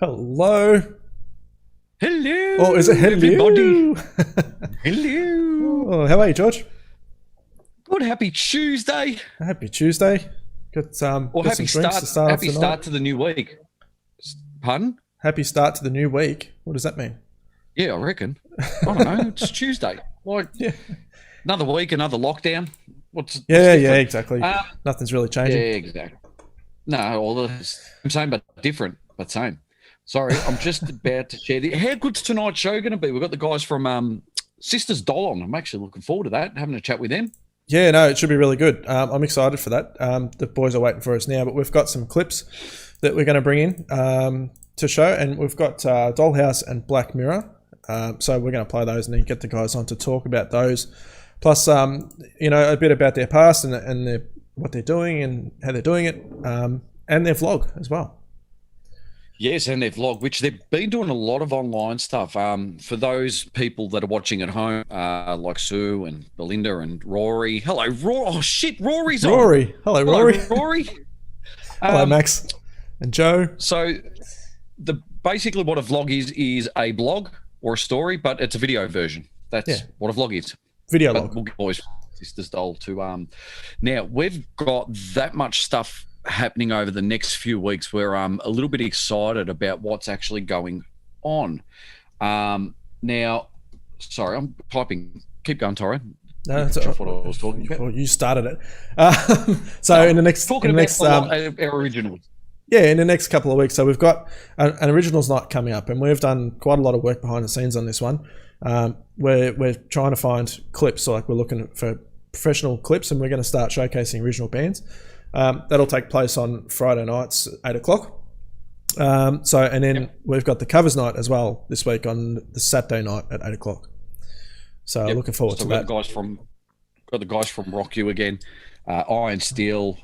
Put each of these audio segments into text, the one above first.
Hello. Hello. Oh, is it hello? Everybody. Hello. Oh, how are you, George? Good. Happy Tuesday. Happy Tuesday. Got Or got happy some drinks start. to start off Happy the start night. to the new week. Pardon? Happy start to the new week. What does that mean? Yeah, I reckon. I don't know. It's Tuesday. Like Yeah. another week, another lockdown. What's Yeah, different? exactly. Um, Nothing's really yeah, changing. exactly. No, all the same but different, but same. Sorry, I'm just about to share the. How good's tonight's show going to be? We've got the guys from Sisters Doll on. I'm actually looking forward to that. Having a chat with them. Yeah, no, it should be really good. I'm excited for that. The boys are waiting for us now, but we've got some clips that we're going to bring in to show, and we've got Dollhouse and Black Mirror. So we're going to play those and then get the guys on to talk about those. Plus, a bit about their past and what they're doing and how they're doing it, and their vlog as well. Yes, and their vlog, which they've been doing a lot of online stuff. For those people that are watching at home, like Sue and Belinda and Rory. Hello, Rory. Oh, shit, Rory's on. Rory. Hello, Rory. Hello, Rory. Hello, Max. And Joe. So, basically what a vlog is a blog or a story, but it's a video version. That's what a vlog is. Video But log. we'll get boys Sisters Doll to now we've got that much stuff happening over the next few weeks where I'm a little bit excited about what's actually going on. Now, sorry, I'm typing. Keep going, Tyrone. No, that's What I was talking about. well, you started it. So in the next, Talking about our originals. yeah, in the next couple of weeks. So we've got an originals night coming up, and we've done quite a lot of work behind the scenes on this one. We're trying to find clips, like we're looking for professional clips, and we're going to start showcasing original bands. That'll take place on Friday nights at 8 o'clock. And then we've got the covers night as well this week on the Saturday night at 8 o'clock. So looking forward to that. Got the guys from Rock You again, Iron Steel.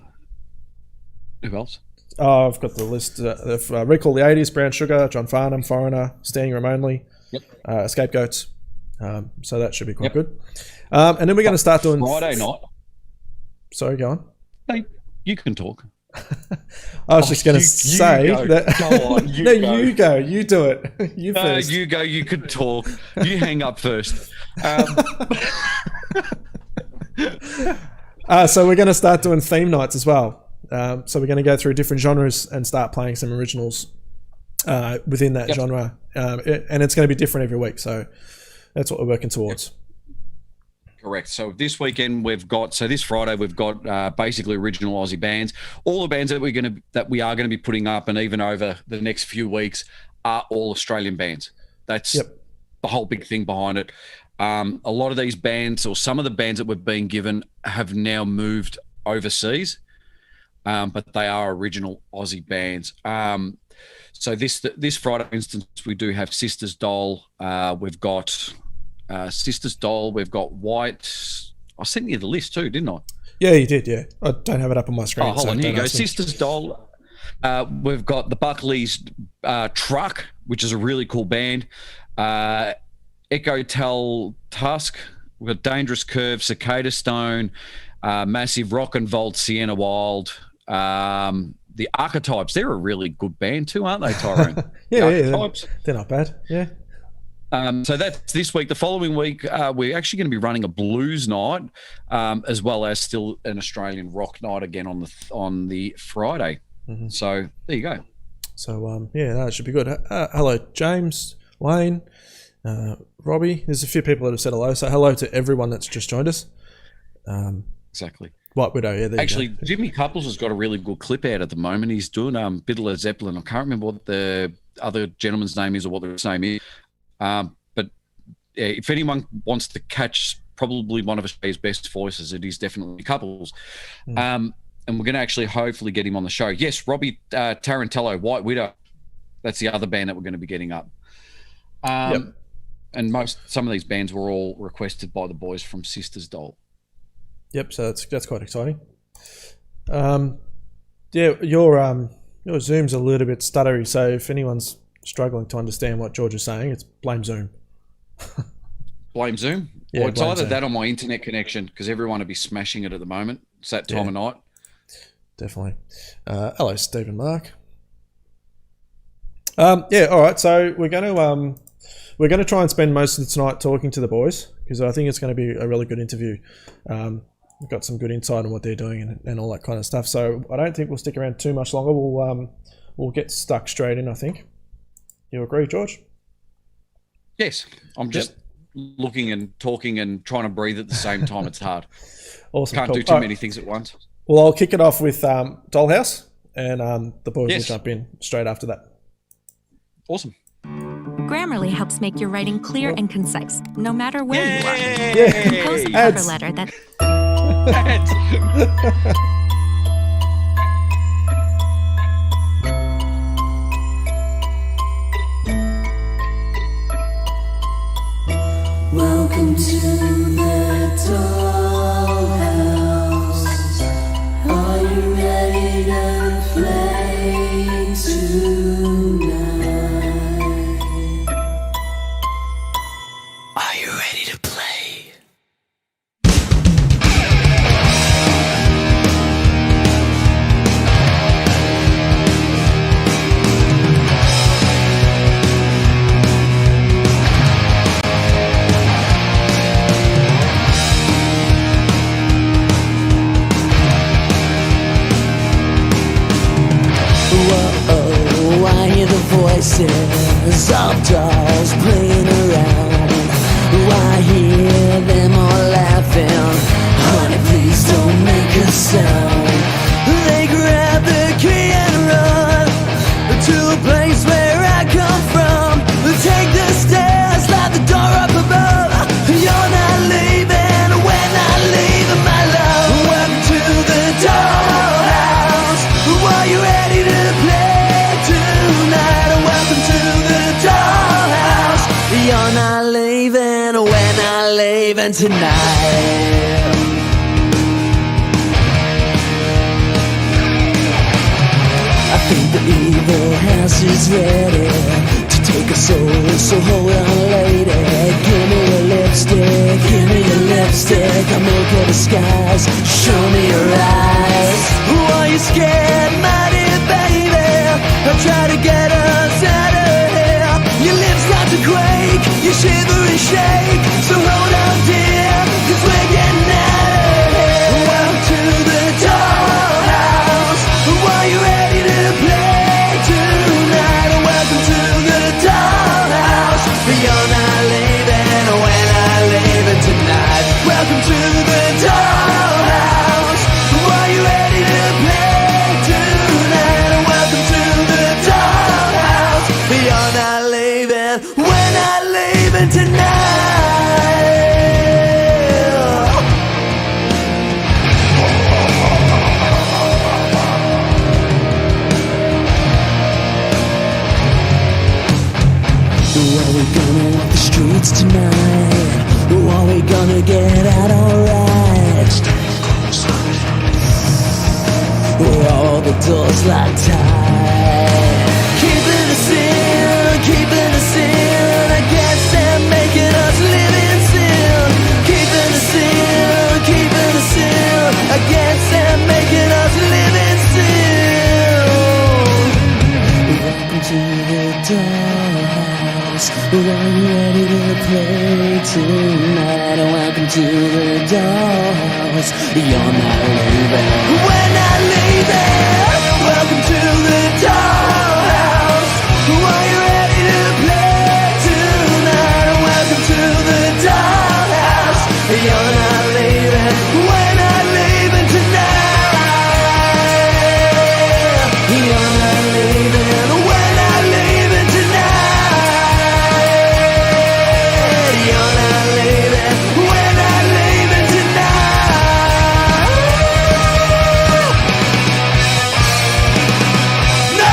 Who else? Oh, I've got the list of Recall the 80s, Brown Sugar, John Farnham, Foreigner, Standing Room Only, Scapegoats. So that should be quite good. And then we're going to start doing Friday night. Sorry, go on. No, you can talk. I was just going to say go. that. Go on, You go. You do it. You first. You go. You can talk. You hang up first. So we're going to start doing theme nights as well. So we're going to go through different genres and start playing some originals within that genre. And it's going to be different every week. So that's what we're working towards. Correct. So this weekend this Friday we've got basically original Aussie bands. All the bands that we are going to be putting up, and even over the next few weeks, are all Australian bands. That's the whole big thing behind it. A lot of these bands, or some of the bands that we've been given, have now moved overseas, but they are original Aussie bands. So this Friday, for instance, we do have Sisters Doll. We've got Sisters Doll. We've got White. I sent you the list too, didn't I? Yeah, you did. Yeah, I don't have it up on my screen. Oh, hold on. Here you go. ask me. Sisters Doll. We've got the Buckley's Truck, which is a really cool band. Echo Tel Tusk. We've got Dangerous Curve, Cicada Stone, Massive Rock and Volt, Sienna Wild. The Archetypes. They're a really good band too, aren't they, Tyrone? yeah, they're not bad. Yeah. So that's this week. The following week, we're actually going to be running a blues night, as well as still an Australian rock night again on the Friday. Mm-hmm. So there you go. So it should be good. Hello, James, Wayne, Robbie. There's a few people that have said hello. So hello to everyone that's just joined us. Exactly. White Widow. Yeah. Actually, Jimmy Couples has got a really good clip out at the moment. He's doing bit of Led Zeppelin. I can't remember what the other gentleman's name is or what his name is. But if anyone wants to catch probably one of Australia's best voices, it is definitely Couples. And we're going to actually hopefully get him on the show. Yes, Robbie Tarantello, White Widow. That's the other band that we're going to be getting up. And some of these bands were all requested by the boys from Sisters Doll. Yep, so that's quite exciting. Your Zoom's a little bit stuttery, so if anyone's struggling to understand what George is saying, it's blame Zoom. Blame Zoom? Yeah, well, it's either Zoom. that or my internet connection, because everyone would be smashing it at the moment. It's that time of night. Definitely. Hello, Stephen Mark. Yeah, all right. So we're going to try and spend most of the tonight talking to the boys because I think it's going to be a really good interview. We've got some good insight on what they're doing and all that kind of stuff. So I don't think we'll stick around too much longer. We'll get stuck straight in, I think. You agree, George? Yes. I'm just looking and talking and trying to breathe at the same time. It's hard. Awesome. Can't do too many things at once. Well, I'll kick it off with Dollhouse, and the boys will jump in straight after that. Awesome. Grammarly helps make your writing clear and concise, no matter where you are. Yeah. Compose a cover letter that... Welcome to the dollhouse. Are you ready to play tonight? Are you ready to play? Whoa, I hear the voices of dolls playing around. I hear them all laughing. Honey, please don't make a sound. They grab the key and run to a place where I come from. Take the stairs, slide the door up above. You're not leaving, we're not leaving, my love. Welcome to the dollhouse. Are you ready to play tonight? Welcome to the dollhouse. You're not leaving, we're not leaving tonight. I think the evil house is ready to take us all, so hold on, lady. Give me your lipstick, give me your lipstick. I'll make a disguise, show me your eyes. Are you scared, my dear baby? I'll try to get us out of here. Your lips start to quake, you shiver and shake. So hold on, dear, 'cause we're getting out of here. Welcome to the dollhouse. Are you ready to play tonight? Welcome to the dollhouse. You're not leaving, we're not leaving tonight. Welcome to the dollhouse. Are you ready to play tonight? Welcome to the dollhouse. You're not leaving, we're not leaving tonight. Are we gonna walk the streets tonight? Are we gonna get out alright? All the doors locked tight. Keeping us in, I guess they're making us live in sin. Keeping us in, I guess they're making us live in sin. Welcome to the dollhouse. Are you ready to play tonight? Welcome to the dollhouse. You're not leaving, we're not leaving. Welcome to the dollhouse. Are you ready to play tonight? Welcome to the dollhouse. You're not leaving, we're not leaving tonight. You're not leaving, we're not leaving tonight. You're not leaving, we're not leaving tonight. No!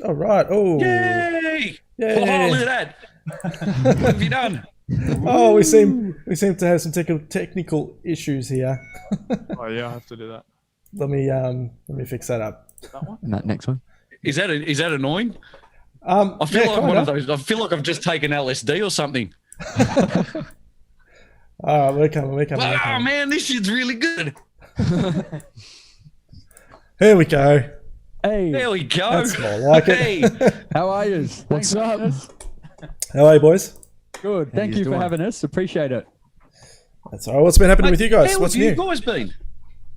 All right. Oh. Yay! Yay. Oh, look at that. What have you done? Oh, we seem to have some technical issues here. Oh yeah, I have to do that. Let me fix that up. That one? And that next one. Is that annoying? I feel like I'm one of those. I feel like I've just taken LSD or something. We're coming. Oh man, this shit's really good. Here we go. Hey, There we go. That's more like it. Hey, how are you? What's up? How are you, boys? Good. Thank you for having us. Appreciate it. That's all right. What's been happening with you guys? how What's have you new? guys been?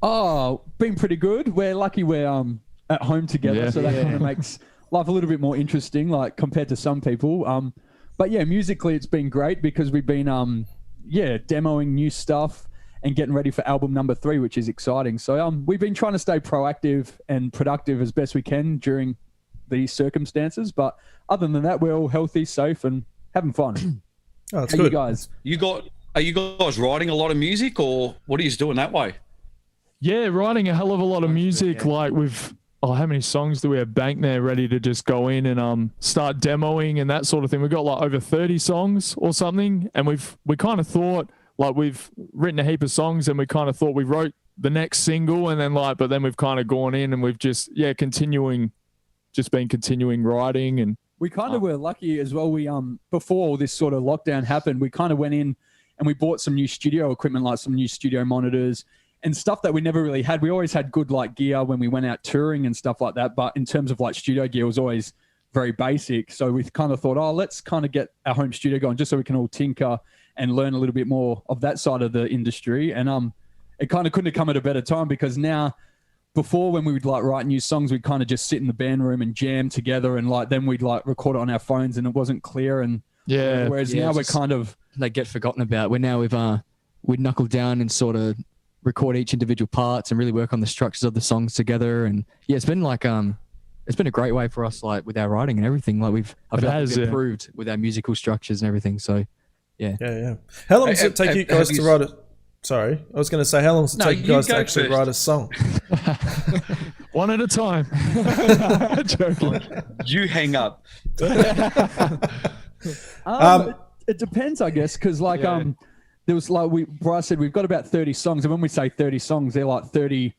Oh, been pretty good. We're lucky we're at home together, so that kind of makes life a little bit more interesting, like compared to some people. But yeah, musically it's been great because we've been demoing new stuff and getting ready for album number 3, which is exciting. So we've been trying to stay proactive and productive as best we can during these circumstances. But other than that, we're all healthy, safe, and having fun. Oh, that's How good. you guys? Are you guys writing a lot of music, or what are you doing that way? Yeah, writing a hell of a lot of music. Like how many songs do we have banked there ready to just go in and start demoing and that sort of thing? We've got like over 30 songs or something, and we kind of thought like we've written a heap of songs, and we kind of thought we wrote the next single, and then but then we've kind of gone in and we've just continuing writing. And we kind of were lucky as well. We before all this sort of lockdown happened, we kind of went in and we bought some new studio equipment, like some new studio monitors and stuff that we never really had. We always had good like gear when we went out touring and stuff like that, but in terms of like studio gear, it was always very basic. So we kind of thought, let's kind of get our home studio going just so we can all tinker and learn a little bit more of that side of the industry. And it kind of couldn't have come at a better time, because now, before when we would like write new songs, we'd kind of just sit in the band room and jam together, and like then we'd like record it on our phones, and it wasn't clear. And whereas now we're kind of, they get forgotten about. We're now we've knuckled down and sort of record each individual parts and really work on the structures of the songs together. And yeah, it's been like it's been a great way for us, like with our writing and everything. Like we've improved with our musical structures and everything. So yeah. How long does it take you guys to write it? Sorry, I was going to say, how long does it take you guys to actually write a song? One at a time. Joking. You hang up. it depends, I guess, because like there was like Bryce said, we've got about 30 songs, and when we say 30 songs, they're like 30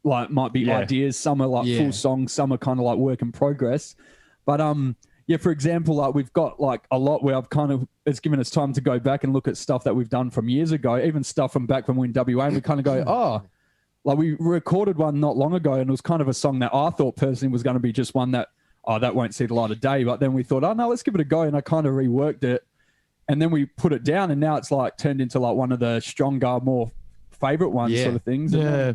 like might be ideas. Some are like full songs, some are kind of like work in progress. But for example, like we've got like a lot where it's given us time to go back and look at stuff that we've done from years ago, even stuff from back when we were in WA, and we kind of go, like we recorded one not long ago, and it was kind of a song that I thought personally was going to be just one that won't see the light of day. But then we thought, no, let's give it a go. And I kind of reworked it, and then we put it down, and now it's like turned into like one of the stronger, more favorite ones sort of things. Yeah.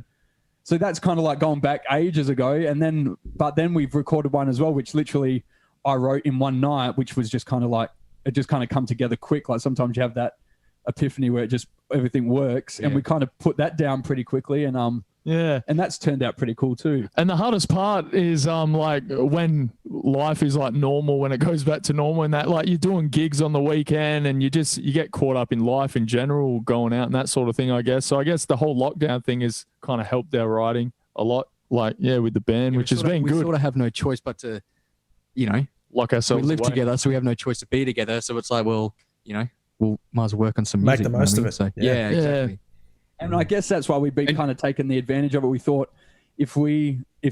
So that's kind of like going back ages ago. But then we've recorded one as well, which literally I wrote in one night, which was just kind of like, it just kind of come together quick. Like sometimes you have that epiphany where everything works, and we kind of put that down pretty quickly. And and that's turned out pretty cool too. And the hardest part is like when life is like normal, when it goes back to normal, and that like you're doing gigs on the weekend, and you get caught up in life in general, going out and that sort of thing, I guess. So I guess the whole lockdown thing has kind of helped our writing a lot, like with the band, which has been good. We sort of have no choice but to, lock ourselves. We live together, so we have no choice to be together. So it's like, well, we'll might as well work on some Make music. the most of it. So, exactly. And I guess that's why we've been kind of taking the advantage of it. We thought if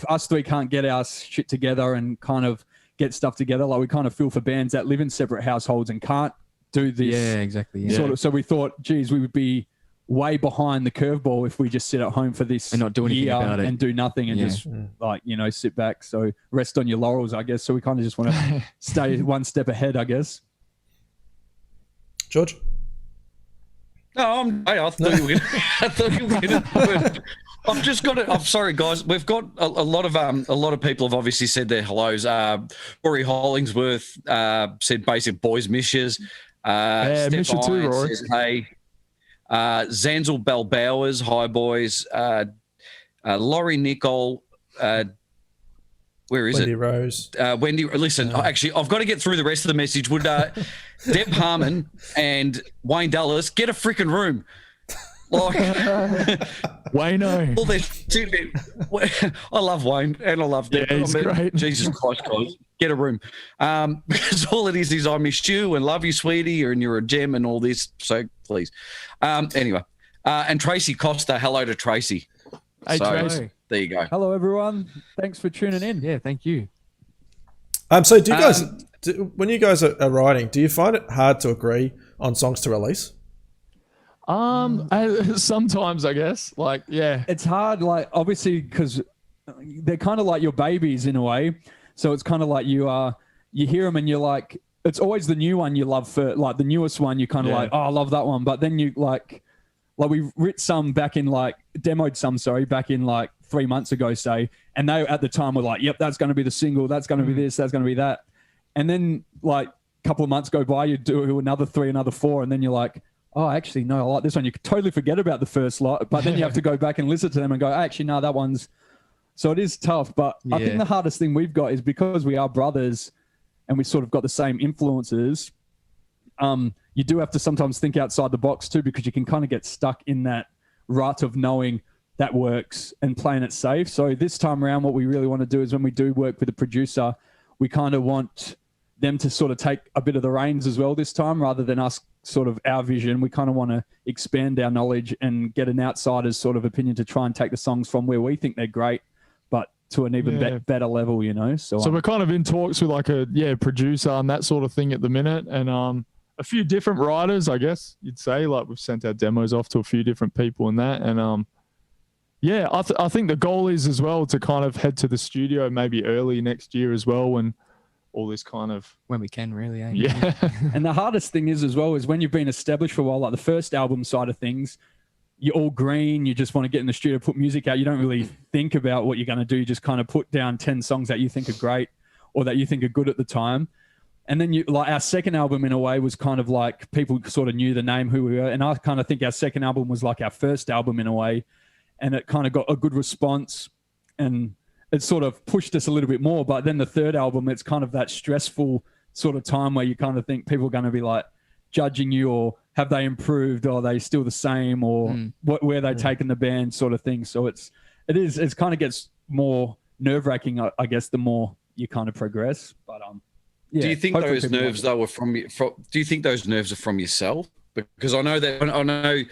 us three can't get our shit together and kind of get stuff together, like we kind of feel for bands that live in separate households and can't do this. Yeah, exactly. Sort of. So we thought, geez, we would be way behind the curveball if we just sit at home for this and not do anything about it and do nothing and just like, sit back. So rest on your laurels, I guess. So we kind of just want to stay one step ahead, I guess. George? No, I thought you were gonna. I've just got it. I'm sorry, guys. We've got a lot of people have obviously said their hellos. Rory Hollingsworth said basic boys miss yous. Miss you too, Rory. Says, hey. Zanzel Balbowers, hi boys. Laurie Nicole. Where is Wendy it? Rose. Wendy, listen, actually, I've got to get through the rest of the message. Would Deb Harmon and Wayne Dulles get a freaking room? Like, Wayno. All their shit. I love Wayne and I love Deb. Yeah, he's great. Jesus Christ, guys, get a room. Because all it is I miss you and love you, sweetie, and you're a gem and all this. So please. Anyway, and Tracy Costa, hello to Tracy. Hey, Tracy. There you go. Hello, everyone. Thanks for tuning in. Yeah, thank you. So do you guys, when you guys are writing, do you find it hard to agree on songs to release? Sometimes I guess, like, yeah, It's hard, like, obviously, because they're kind of like your babies in a way. So it's kind of like you hear them and you're like, it's always the new one you love for, like the newest one. You kind of like, oh, I love that one. But then you like we writ some back in demoed some, back in 3 months ago, say, and they at the time were like, yep, that's going to be the single. That's going to be this. That's going to be that. And then like a couple of months go by, you do another 3, another 4, and then you're like, oh, actually, no, I like this one. You could totally forget about the first lot, but then you have to go back and listen to them and go, actually, no, that one's. So it is tough. But I think the hardest thing we've got is because we are brothers and we sort of got the same influences. You do have to sometimes think outside the box too, because you can kind of get stuck in that rut of knowing that works and playing it safe. So this time around, what we really want to do is when we do work with a producer, we kind of want them to sort of take a bit of the reins as well this time, rather than us sort of our vision. We kind of want to expand our knowledge and get an outsider's sort of opinion to try and take the songs from where we think they're great, but to an even better level, you know? So we're kind of in talks with like a producer and that sort of thing at the minute. And a few different writers, I guess you'd say, like we've sent our demos off to a few different people and that. And I think the goal is as well to kind of head to the studio maybe early next year as well, and all this kind of when we can, really. Yeah. And the hardest thing is as well is when you've been established for a while, like the first album side of things, you're all green. You just want to get in the studio, put music out. You don't really think about what you're going to do. You just kind of put down 10 songs that you think are great or that you think are good at the time. And then like our second album in a way was kind of like people sort of knew the name, who we were. And I kind of think our second album was like our first album in a way. And it kind of got a good response and it sort of pushed us a little bit more. But then the third album, it's kind of that stressful sort of time where you kind of think people are going to be like judging you, or have they improved, or are they still the same, or where they taking the band sort of thing. So it's kind of gets more nerve-wracking, I guess, the more you kind of progress. But do you think those nerves though are do you think those nerves are from yourself? Because I know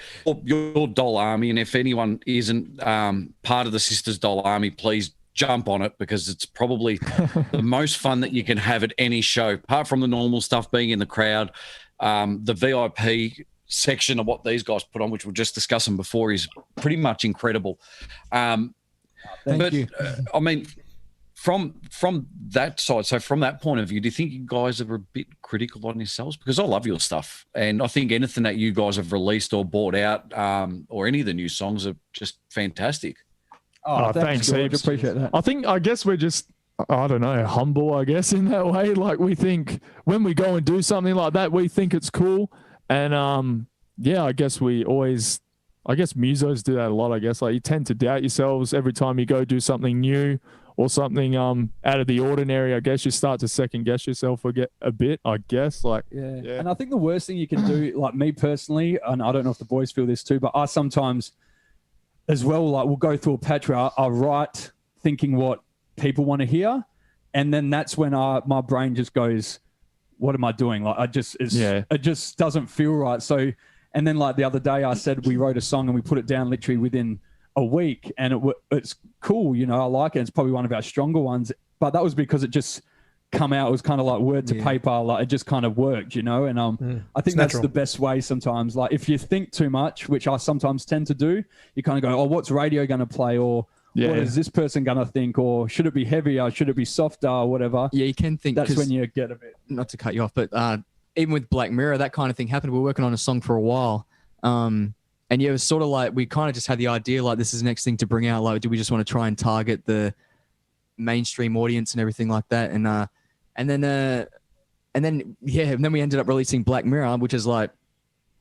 your Doll Army, and if anyone isn't part of the Sisters Doll Army, please jump on it, because it's probably the most fun that you can have at any show, apart from the normal stuff, being in the crowd. The VIP section of what these guys put on, which we're just discussing before, is pretty much incredible. Thank you. I mean, from that side, so from that point of view, do you think you guys are a bit critical on yourselves? Because I love your stuff, and I think anything that you guys have released or brought out, or any of the new songs, are just fantastic. Oh, thanks, George. Appreciate that. I guess we're just, I don't know, humble, I guess, in that way. Like, we think when we go and do something like that, we think it's cool. And I guess musos do that a lot, I guess. Like, you tend to doubt yourselves every time you go do something new or something out of the ordinary. I guess you start to second guess yourself a bit, I guess. Like, yeah. And I think the worst thing you can do, like me personally, and I don't know if the boys feel this too, but I sometimes as well, like, we'll go through a patch where I write thinking what people want to hear, and then that's when my brain just goes, what am I doing? Like, it just doesn't feel right. So, and then like the other day I said we wrote a song and we put it down literally within a week, and it's cool, you know, I like it. It's probably one of our stronger ones, but that was because it just come out. It was kind of like word to paper, like it just kind of worked, you know. And I think that's the best way sometimes. Like, if you think too much, which I sometimes tend to do, you kind of go, oh, what's radio going to play, or what is this person going to think, or should it be heavier, should it be softer, or whatever. Yeah, you can think. That's when you get a bit, not to cut you off, but even with Black Mirror, that kind of thing happened. We were working on a song for a while, and it was sort of like we kind of just had the idea, like, this is the next thing to bring out. Like, do we just want to try and target the mainstream audience and everything like that? And then we ended up releasing Black Mirror, which is like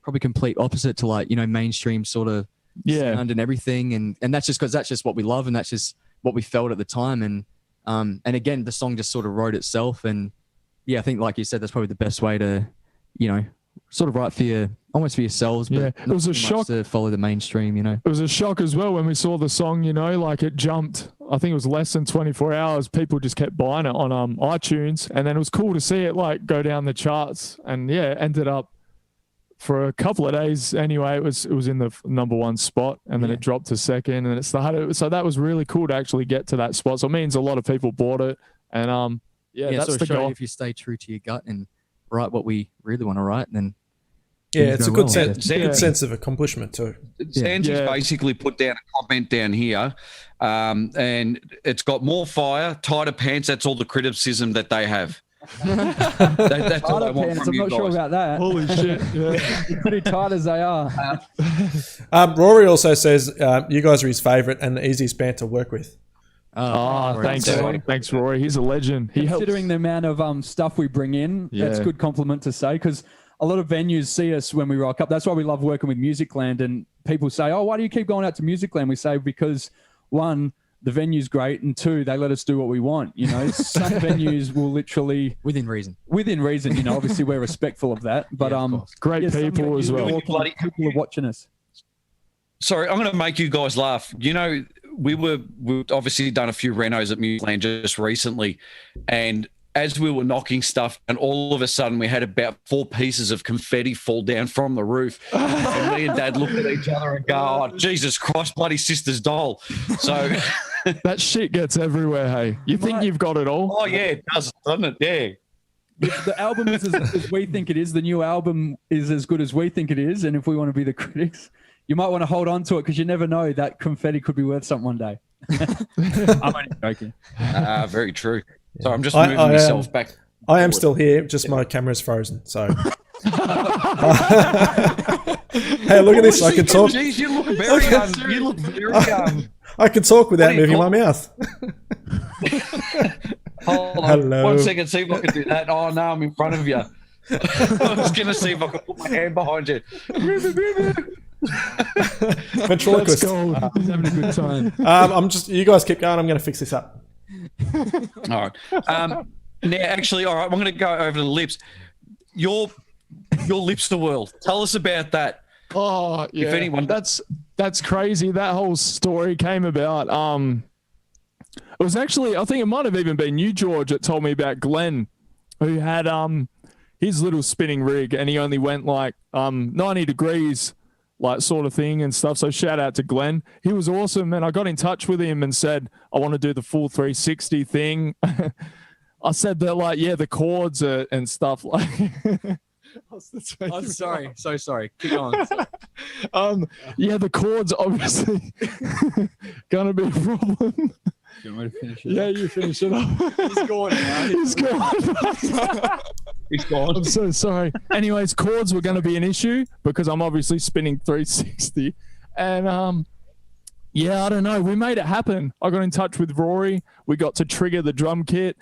probably complete opposite to, like, you know, mainstream sort of sound and everything. And that's just because that's just what we love, and that's just what we felt at the time. And again, the song just sort of wrote itself. And yeah, I think, like you said, that's probably the best way to, you know, sort of write almost for yourselves, but it was a shock to follow the mainstream, you know. It was a shock as well when we saw the song, you know, like it jumped. I think it was less than 24 hours. People just kept buying it on iTunes, and then it was cool to see it like go down the charts. And yeah, ended up for a couple of days anyway. It was in the #1 spot, and then it dropped to second, and it started. So that was really cool to actually get to that spot. So it means a lot of people bought it, and Yeah, Yeah, that's sort the of show goal. if you stay true to your gut and write what we really want to write, then Yeah, things it's a go good, well, I guess. it's a good sense of accomplishment too. Sansy's Yeah. basically put down a comment down here, and it's got more fire, tighter pants. That's all the criticism that they have. That's all I Tighter want pants, from I'm you not sure guys. about that. Holy shit! Yeah. Pretty tight as they are. Rory also says you guys are his favourite and the easiest band to work with. Oh, thanks, Rory. thanks, Rory. He's a legend. He helps. Considering the amount of stuff we bring in, that's a Yeah. good compliment to say, because a lot of venues see us when we rock up. That's why we love working with Musicland, and people say, oh, why do you keep going out to Musicland? We say, because one, the venue's great, and two, they let us do what we want. You know, some venues will literally, within reason. you know, obviously we're respectful of that, but Yeah, of course. Great some people as venues well. we're walking, people are watching us. Sorry, I'm going to make you guys laugh. You know, we've obviously done a few renos at Musicland just recently, and as we were knocking stuff, and all of a sudden we had about 4 pieces of confetti fall down from the roof, and me and Dad looked at each other and go, "Oh, Jesus Christ, bloody sister's doll!" So, That shit gets everywhere. Hey, you think you've got it all? oh yeah, it does, doesn't it? Yeah. The album is as we think it is. The new album is as good as we think it is, and if we want to be the critics, you might want to hold on to it, because you never know, that confetti could be worth something one day. I'm only joking. Very true. So I'm just I- moving I, myself back. I am still here, just my camera's frozen. So, hey, look at this! I can talk. Jeez, you look very you look very I can talk without What do you moving call- my mouth. Hold on. Hello. 1 second, see if I can do that. Oh no, I'm in front of you. I was gonna see if I could put my hand behind you. Ventriloquist. Let's go. He's having a good time. I'm just. You guys keep going. I'm going to fix this up. All right. Now, actually, all right. I'm going to go over to the lips. Your lips to world. Tell us about that. Oh, yeah. If anyone, That's crazy. That whole story came about. It was actually, I think it might have even been you, George, that told me about Glenn, who had his little spinning rig, and he only went like 90 degrees, like sort of thing and stuff. So shout out to Glenn. He was awesome, and I got in touch with him and said, I want to do the full 360 thing. I said that, like, yeah, the chords are, and stuff like. I'm sorry. So sorry. Keep going. Yeah, the chords obviously gonna be a problem. You want me to finish it? Yeah, you finish it up. He's gone now. He's gone. he's gone. I'm so sorry. Anyways, chords were going to be an issue because I'm obviously spinning 360, and yeah, I don't know. We made it happen. I got in touch with Rory. We got to trigger the drum kit.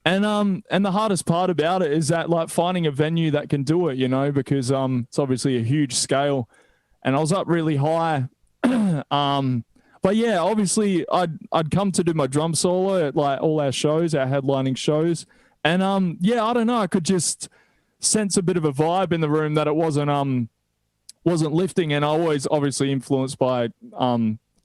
And the hardest part about it is that, like, finding a venue that can do it, you know, because it's obviously a huge scale, and I was up really high. But yeah, obviously I'd come to do my drum solo at, like, all our shows, our headlining shows, and yeah, I don't know, I could just sense a bit of a vibe in the room that it wasn't lifting, and I always obviously influenced by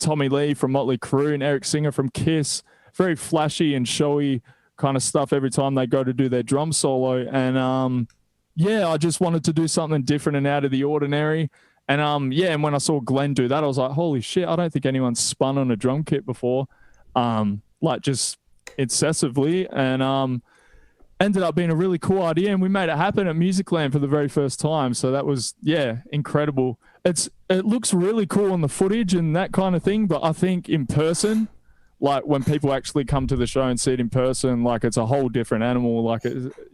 Tommy Lee from Motley Crue and Eric Singer from Kiss, very flashy and showy kind of stuff every time they go to do their drum solo. And yeah, I just wanted to do something different and out of the ordinary. And yeah, and when I saw Glenn do that, I was like, holy shit, I don't think anyone's spun on a drum kit before, like just excessively. And ended up being a really cool idea, and we made it happen at Musicland for the very first time. So that was, yeah, incredible. It looks really cool on the footage and that kind of thing, but I think in person, like when people actually come to the show and see it in person, like it's a whole different animal. Like,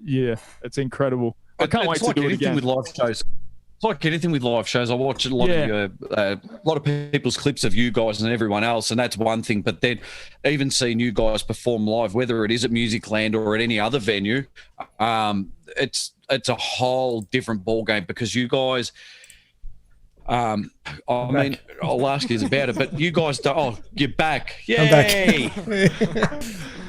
yeah, it's incredible. I can't wait to do it again. With live shows. It's like anything with live shows. I watch a lot of people's clips of you guys and everyone else, and that's one thing. But then, even seeing you guys perform live, whether it is at Musicland or at any other venue, it's a whole different ball game because you guys. I mean, I'll ask you about it, but you guys don't. Oh, you're back! Yay!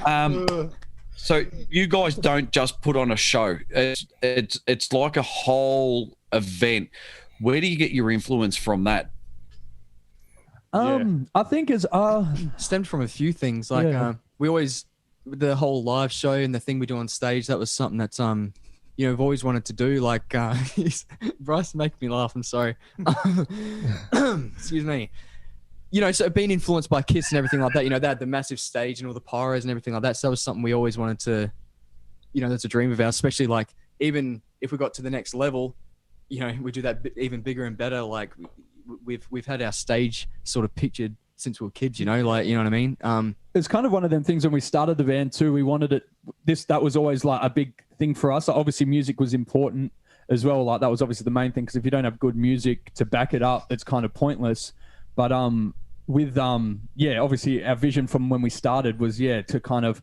I'm back. So you guys don't just put on a show. It's like a whole event. Where do you get your influence from that? I think it's stemmed from a few things. Like we always, the whole live show and the thing we do on stage, that was something that's you know, I've always wanted to do. Like Bryce, make me laugh. I'm sorry. Excuse me. You know, so being influenced by Kiss and everything like that, you know, they had the massive stage and all the pyros and everything like that. So that was something we always wanted to that's a dream of ours, especially like even if we got to the next level, we do that even bigger and better. Like we've had our stage sort of pictured since we were kids, like, you know what I mean? It's kind of one of them things when we started the band too. We wanted it. That was always like a big thing for us. Like, obviously, music was important as well. Like that was obviously the main thing, because if you don't have good music to back it up, it's kind of pointless. But with obviously our vision from when we started was to kind of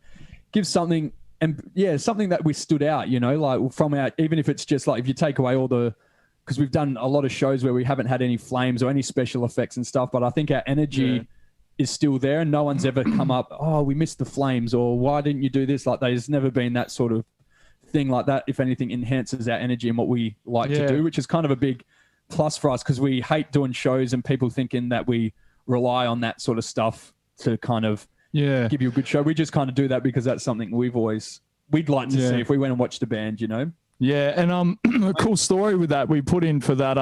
give something, and something that we stood out. Like from our, even if it's just like, if you take away all the, because we've done a lot of shows where we haven't had any flames or any special effects and stuff, but I think our energy is still there, and no one's ever come up, oh, we missed the flames, or why didn't you do this? Like there's never been that sort of thing like that. If anything, enhances our energy and what we like to do, which is kind of a big plus for us, because we hate doing shows and people thinking that we rely on that sort of stuff to kind of give you a good show. We just kind of do that because that's something we'd like to see if we went and watched a band, Yeah, and a cool story with that, we put in for that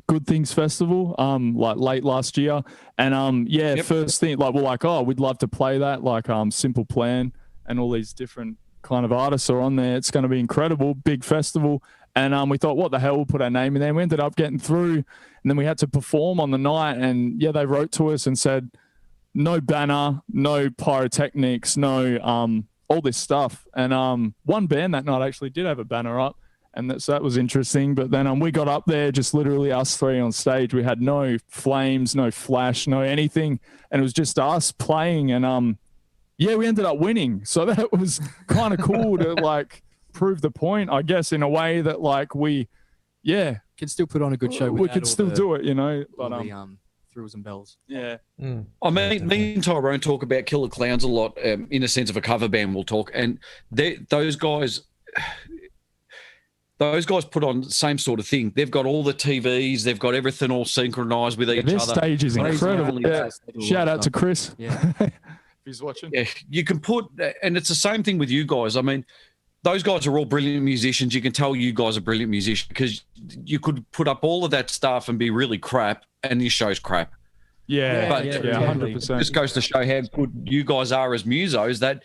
Good Things Festival like late last year, and first thing, like we're like, oh, we'd love to play that, like Simple Plan and all these different kind of artists are on there. It's going to be incredible, big festival. And we thought, what the hell, we'll put our name in there. We ended up getting through, and then we had to perform on the night, and they wrote to us and said, no banner, no pyrotechnics, no all this stuff. And one band that night actually did have a banner up, and that was interesting. But then we got up there, just literally us three on stage. We had no flames, no flash, no anything, and it was just us playing. And we ended up winning. So that was kind of cool to like prove the point, I guess, in a way that like we, can still put on a good show. We could still do it, But thrills and bells. Yeah. I mean, me and Tyrone talk about Killer Clowns a lot, in a sense of a cover band. We'll talk, and those guys put on the same sort of thing. They've got all the TVs, they've got everything all synchronized with each other. This stage is incredible. Shout out to Chris. If he's watching. Yeah, you can put, and it's the same thing with you guys. I mean, those guys are all brilliant musicians. You can tell you guys are brilliant musicians, because you could put up all of that stuff and be really crap, and your show's crap. Yeah, but 100%. It just goes to show how good you guys are as musos, that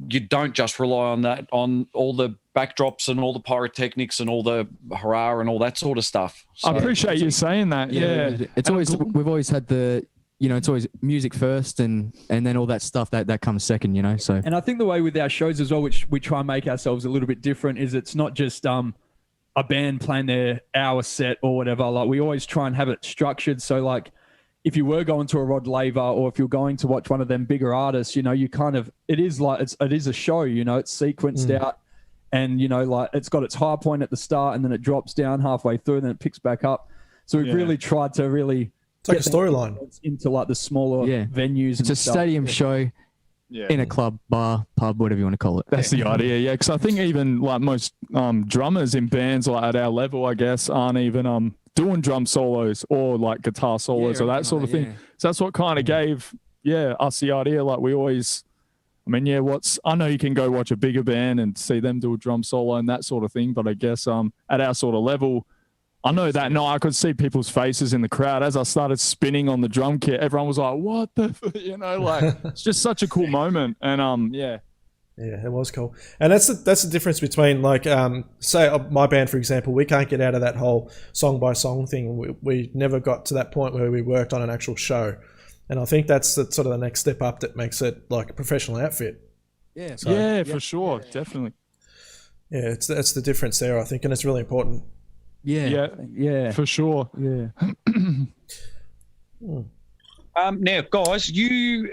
you don't just rely on that, on all the backdrops and all the pyrotechnics and all the hurrah and all that sort of stuff. So, I appreciate you saying that. Yeah. It's always, we've always had the, it's always music first, and then all that stuff that comes second, so. And I think the way with our shows as well, which we try and make ourselves a little bit different, is it's not just a band playing their hour set or whatever. Like we always try and have it structured. So like if you were going to a Rod Laver, or if you're going to watch one of them bigger artists, you kind of, it is a show, it's sequenced out, and like it's got its high point at the start, and then it drops down halfway through, and then it picks back up. So we've really tried to really, it's like a storyline into like the smaller venues. It's a stadium show in a club, bar, pub, whatever you want to call it. That's the idea, because I think even like most drummers in bands like at our level, I guess, aren't even doing drum solos or like guitar solos or that sort of thing. So that's what kind of gave us the idea. Like we always, I mean, I know you can go watch a bigger band and see them do a drum solo and that sort of thing, but I guess at our sort of level, I know that night I could see people's faces in the crowd as I started spinning on the drum kit. Everyone was like, "What the?" Like it's just such a cool moment, and yeah, it was cool. And that's the difference between like say my band, for example, we can't get out of that whole song by song thing. We never got to that point where we worked on an actual show, and I think that's the sort of the next step up that makes it like a professional outfit. Yeah, so, for sure, definitely. Yeah, that's the difference there, I think, and it's really important. Yeah, for sure. Yeah. Now, guys, you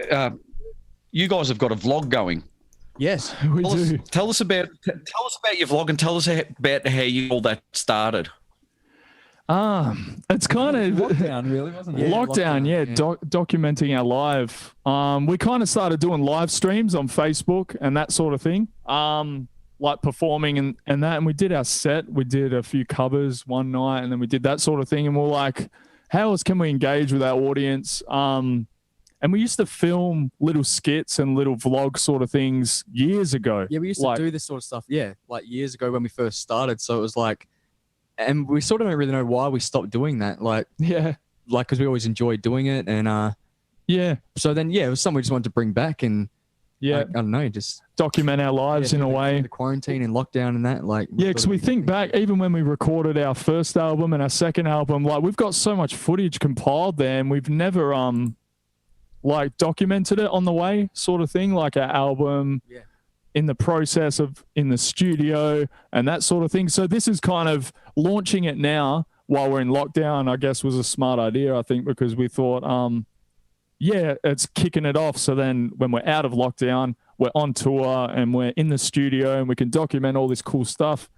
guys have got a vlog going. Yes, we do. Tell us about your vlog, and tell us about how all that started. It's kind of lockdown, really, wasn't it? Lockdown, documenting our live. We kind of started doing live streams on Facebook and that sort of thing. Like performing and that, and we did our set. We did a few covers one night, and then we did that sort of thing. And we're like, how else can we engage with our audience? And we used to film little skits and little vlog sort of things years ago. Yeah, we used to do this sort of stuff. Yeah, like years ago when we first started. So it was like, and we sort of don't really know why we stopped doing that. Like because we always enjoyed doing it, and So then it was something we just wanted to bring back, and Yeah. like, I don't know, just document our lives in a way. The quarantine and lockdown and that, like. Yeah, because we think back, even when we recorded our first album and our second album, like we've got so much footage compiled there, and we've never like documented it on the way, sort of thing, like our album. Yeah. In the process of in the studio and that sort of thing. So this is kind of launching it now while we're in lockdown, I guess, was a smart idea, I think, because we thought, yeah, it's kicking it off. So then when we're out of lockdown, we're on tour and we're in the studio and we can document all this cool stuff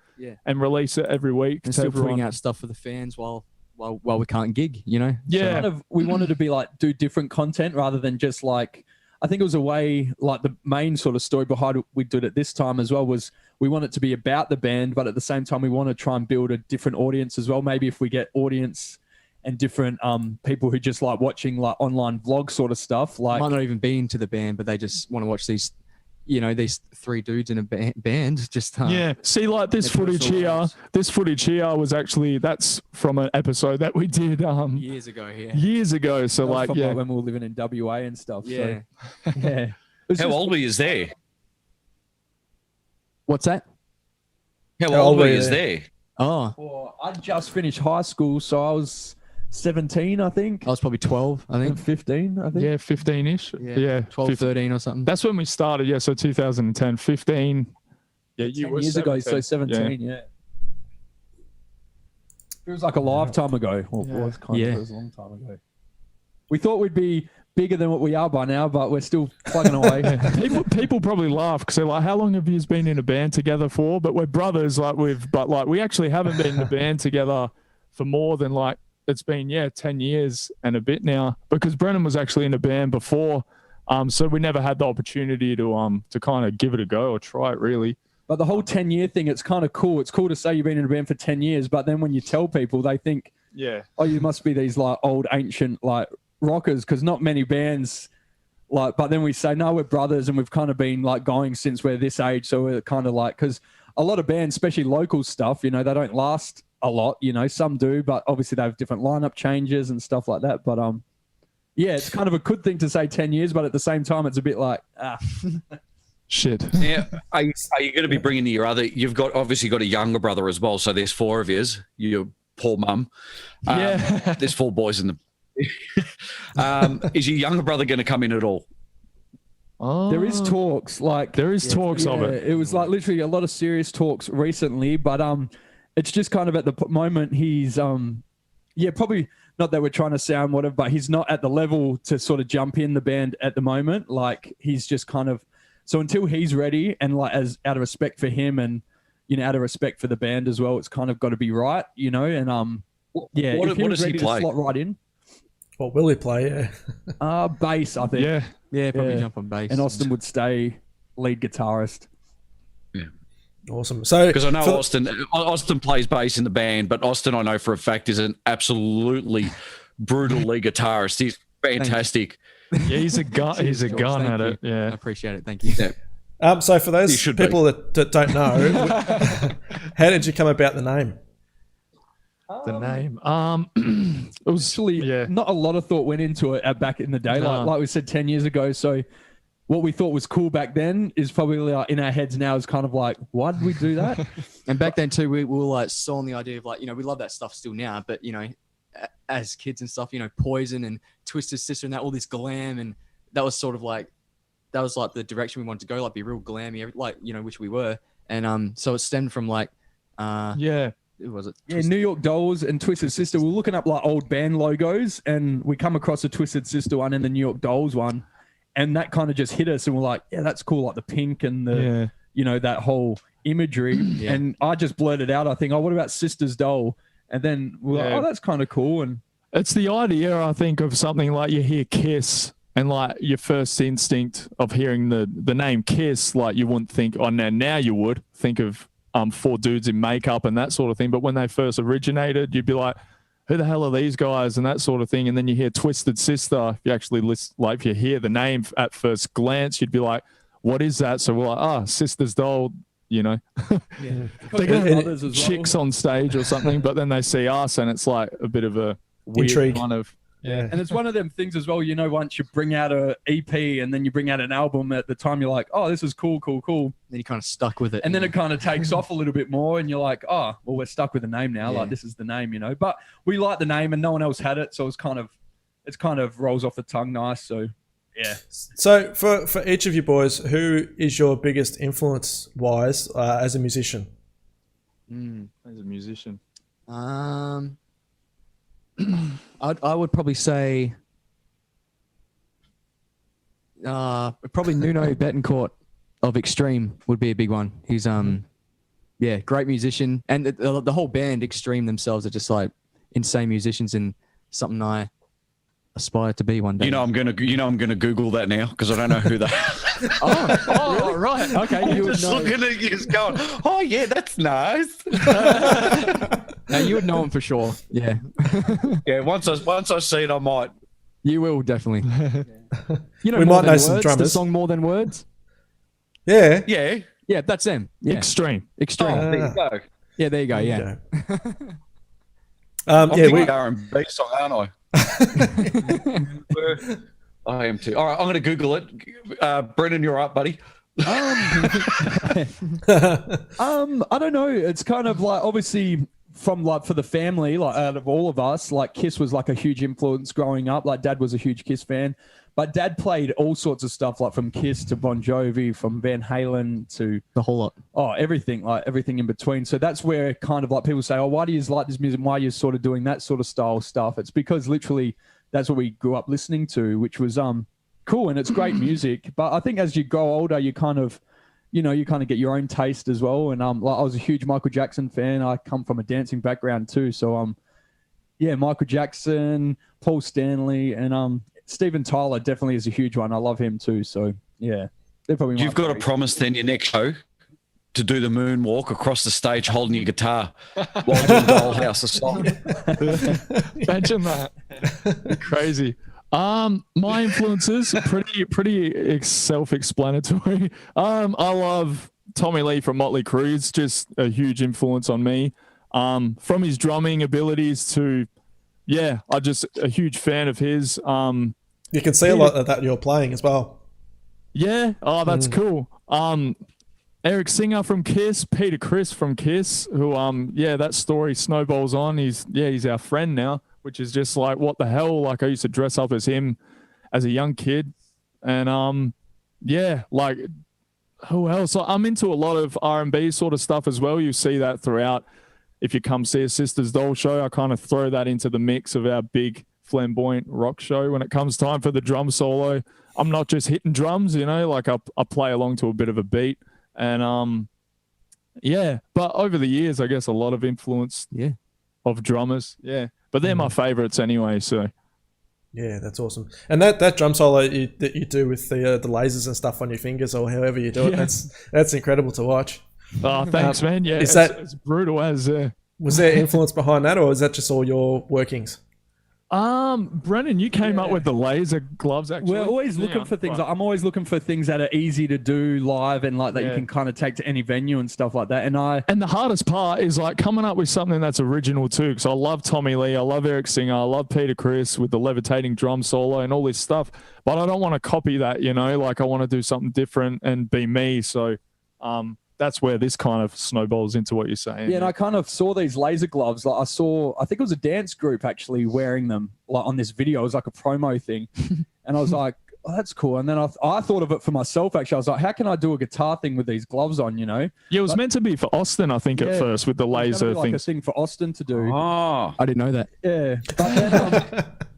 and release it every week. And still putting out stuff for the fans while we can't gig, you know? Yeah. So we wanted to be like, do different content rather than just like, I think it was a way, like the main sort of story behind it we did it this time as well was we want it to be about the band, but at the same time we want to try and build a different audience as well. Maybe if we get audience and different people who just like watching like online vlog sort of stuff. Like might not even be into the band, but they just want to watch these, you know, these three dudes in a band. Just yeah. See, like this footage here was actually, that's from an episode that we did years ago here. Years ago. So like, yeah, when we were living in WA and stuff. Yeah. So, yeah. How old were you there? What's that? How old were you there? Oh, well, I just finished high school, so I was 17, I think. I was probably 12, I think. 15, I think. Yeah, 15-ish. Yeah, 12, 13 or something. That's when we started. Yeah, so 2010, 15. Yeah, you 10 were years 17. ago, so 17, yeah. It was like a lifetime ago. Well, it was kind of, it was a long time ago. We thought we'd be bigger than what we are by now, but we're still plugging away. People probably laugh because they're like, "How long have you been in a band together for?" But we're brothers, but we actually haven't been in a band together for more than like it's been 10 years and a bit now. Because Brennan was actually in a band before, so we never had the opportunity to kind of give it a go or try it really. But the whole 10-year thing, it's kind of cool. It's cool to say you've been in a band for 10 years, but then when you tell people, they think, oh, you must be these like old ancient like rockers, because not many bands like, but then we say, no, we're brothers and we've kind of been like going since we're this age. So we're kind of like, because a lot of bands, especially local stuff, you know, they don't last a lot, you know, some do, but obviously they have different lineup changes and stuff like that. But yeah, it's kind of a good thing to say 10 years, but at the same time, it's a bit like, shit. Yeah. Are you going to be bringing your other, you've got obviously got a younger brother as well. So there's four of yous, your poor mum. Yeah. There's four boys in the, is your younger brother going to come in at all? Oh, there is talks, like there is talks of it. It was like literally a lot of serious talks recently, but it's just kind of at the moment he's probably not that we're trying to sound whatever, but he's not at the level to sort of jump in the band at the moment. Like he's just kind of, so until he's ready and like as out of respect for him and you know out of respect for the band as well, it's kind of got to be right, you know. And what does he play? To slot right in. What will he play? Bass, I think. Yeah, probably jump on bass. And Austin would stay lead guitarist. Yeah. Awesome. So because I know Austin plays bass in the band, but Austin I know for a fact is an absolutely brutal lead guitarist. He's fantastic. Yeah, he's a gun. He's a gun at it. Yeah, I appreciate it. Thank you. Yeah. So for those people that don't know, how did you come about the name? The name. It was actually not a lot of thought went into it back in the day. No. Like we said 10 years ago. So what we thought was cool back then is probably in our heads now is kind of like, why did we do that? And back then too, we were like sold on the idea of like, you know, we love that stuff still now, but you know, as kids and stuff, you know, Poison and Twisted Sister and that, all this glam, and that was sort of like, that was like the direction we wanted to go, like be real glammy, like, you know, which we were. And so it stemmed from like, who was it? Yeah, New York Dolls and Twisted Sister. We're looking up like old band logos and we come across a Twisted Sister one and the New York Dolls one. And that kind of just hit us and we're like, yeah, that's cool. Like the pink and the, you know, that whole imagery. And I just blurted out, I think, oh, what about Sister's Doll? And then we're like, oh, that's kind of cool. And it's the idea, I think, of something like you hear Kiss and like your first instinct of hearing the name Kiss, like you wouldn't think, oh, now you would think of four dudes in makeup and that sort of thing. But when they first originated, you'd be like, who the hell are these guys and that sort of thing. And then you hear Twisted Sister. If you actually listen, like if you hear the name at first glance, you'd be like, what is that? So we're like, Sister's Doll, you know. They got chicks on stage or something, but then they see us and it's like a bit of a weird intrigue. kind of Yeah. And it's one of them things as well, you know, once you bring out a EP and then you bring out an album, at the time you're like, oh, this is cool. Then you're kind of stuck with it. And then it kind of takes off a little bit more and you're like, oh, well, we're stuck with the name now. Yeah. Like, this is the name, you know. But we like the name and no one else had it. So it's kind of rolls off the tongue nice. So, yeah. So for each of you boys, who is your biggest influence-wise as a musician? As a musician. I would probably say probably Nuno Betancourt of Extreme would be a big one. He's great musician, and the whole band Extreme themselves are just like insane musicians, and something I aspire to be one day. I'm gonna Google that now because I don't know who they are. Oh, right. Okay, you would Just know. looking at you, just going, oh yeah, that's nice. No, you would know him for sure. Yeah, Yeah, once I see it, I might. you will definitely. You know, We More might Than know some Words, drummers. The song "More Than Words." Yeah. Yeah, Yeah, that's them. Yeah. Extreme. Extreme. there you go. Yeah, there you go. Yeah. I'm Yeah, thinking R&B song, aren't I? I am too. All right, I'm going to Google it. Brendan, you're up, buddy. I don't know. It's kind of like, obviously, from like for the family, like out of all of us, like Kiss was like a huge influence growing up. Like Dad was a huge Kiss fan, but Dad played all sorts of stuff, like from Kiss to Bon Jovi, from Van Halen to The whole lot. everything, like everything in between. So that's where kind of like people say, oh, why do you like this music? Why are you sort of doing that sort of style stuff? It's because literally that's what we grew up listening to, which was cool, and it's great music. But I think as you grow older, you kind of, you kind of get your own taste as well. And like I was a huge Michael Jackson fan. I come from a dancing background too, so Michael Jackson, Paul Stanley, and Steven Tyler definitely is a huge one. I love him too. So yeah, they're probably. You've got to promise then your next show to do the moonwalk across the stage holding your guitar while doing the Old House of Song. Imagine that. Crazy. My influences pretty self-explanatory. I love Tommy Lee from Motley Crue. It's just a huge influence on me. From his drumming abilities to, I'm just a huge fan of his. You can see a lot of that you're playing as well. Yeah. Oh, that's cool. Eric Singer from Kiss, Peter Criss from Kiss, who that story snowballs on. He's our friend now, which is just like, what the hell? Like, I used to dress up as him as a young kid. And like, who else? I'm into a lot of R&B sort of stuff as well. You see that throughout. If you come see a Sisters Doll show, I kind of throw that into the mix of our big flamboyant rock show. When it comes time for the drum solo, I'm not just hitting drums, like I play along to a bit of a beat. And but over the years, I guess a lot of influence of drummers. Yeah. But they're my favorites anyway, so. Yeah, that's awesome. And that drum solo that you do with the lasers and stuff on your fingers or however you do it, that's incredible to watch. Oh, thanks, man. Yeah, it's brutal as. Was there influence behind that, or is that just all your workings? Brendan, you came up with the laser gloves, actually. We're always looking for things. I'm always looking for things that are easy to do live and like that you can kind of take to any venue and stuff like that. And the hardest part is like coming up with something that's original too. Because I love Tommy Lee, I love Eric Singer, I love Peter Criss with the levitating drum solo and all this stuff. But I don't want to copy that, like I want to do something different and be me. So that's where this kind of snowballs into what you're saying. Yeah, and I kind of saw these laser gloves. Like I think it was a dance group actually wearing them like on this video. It was like a promo thing. And I was like, oh, that's cool. And then I thought of it for myself, actually. I was like, how can I do a guitar thing with these gloves on, Yeah, it was meant to be for Austin, I think, at first with the laser like a thing for Austin to do. Oh, I didn't know that. Yeah.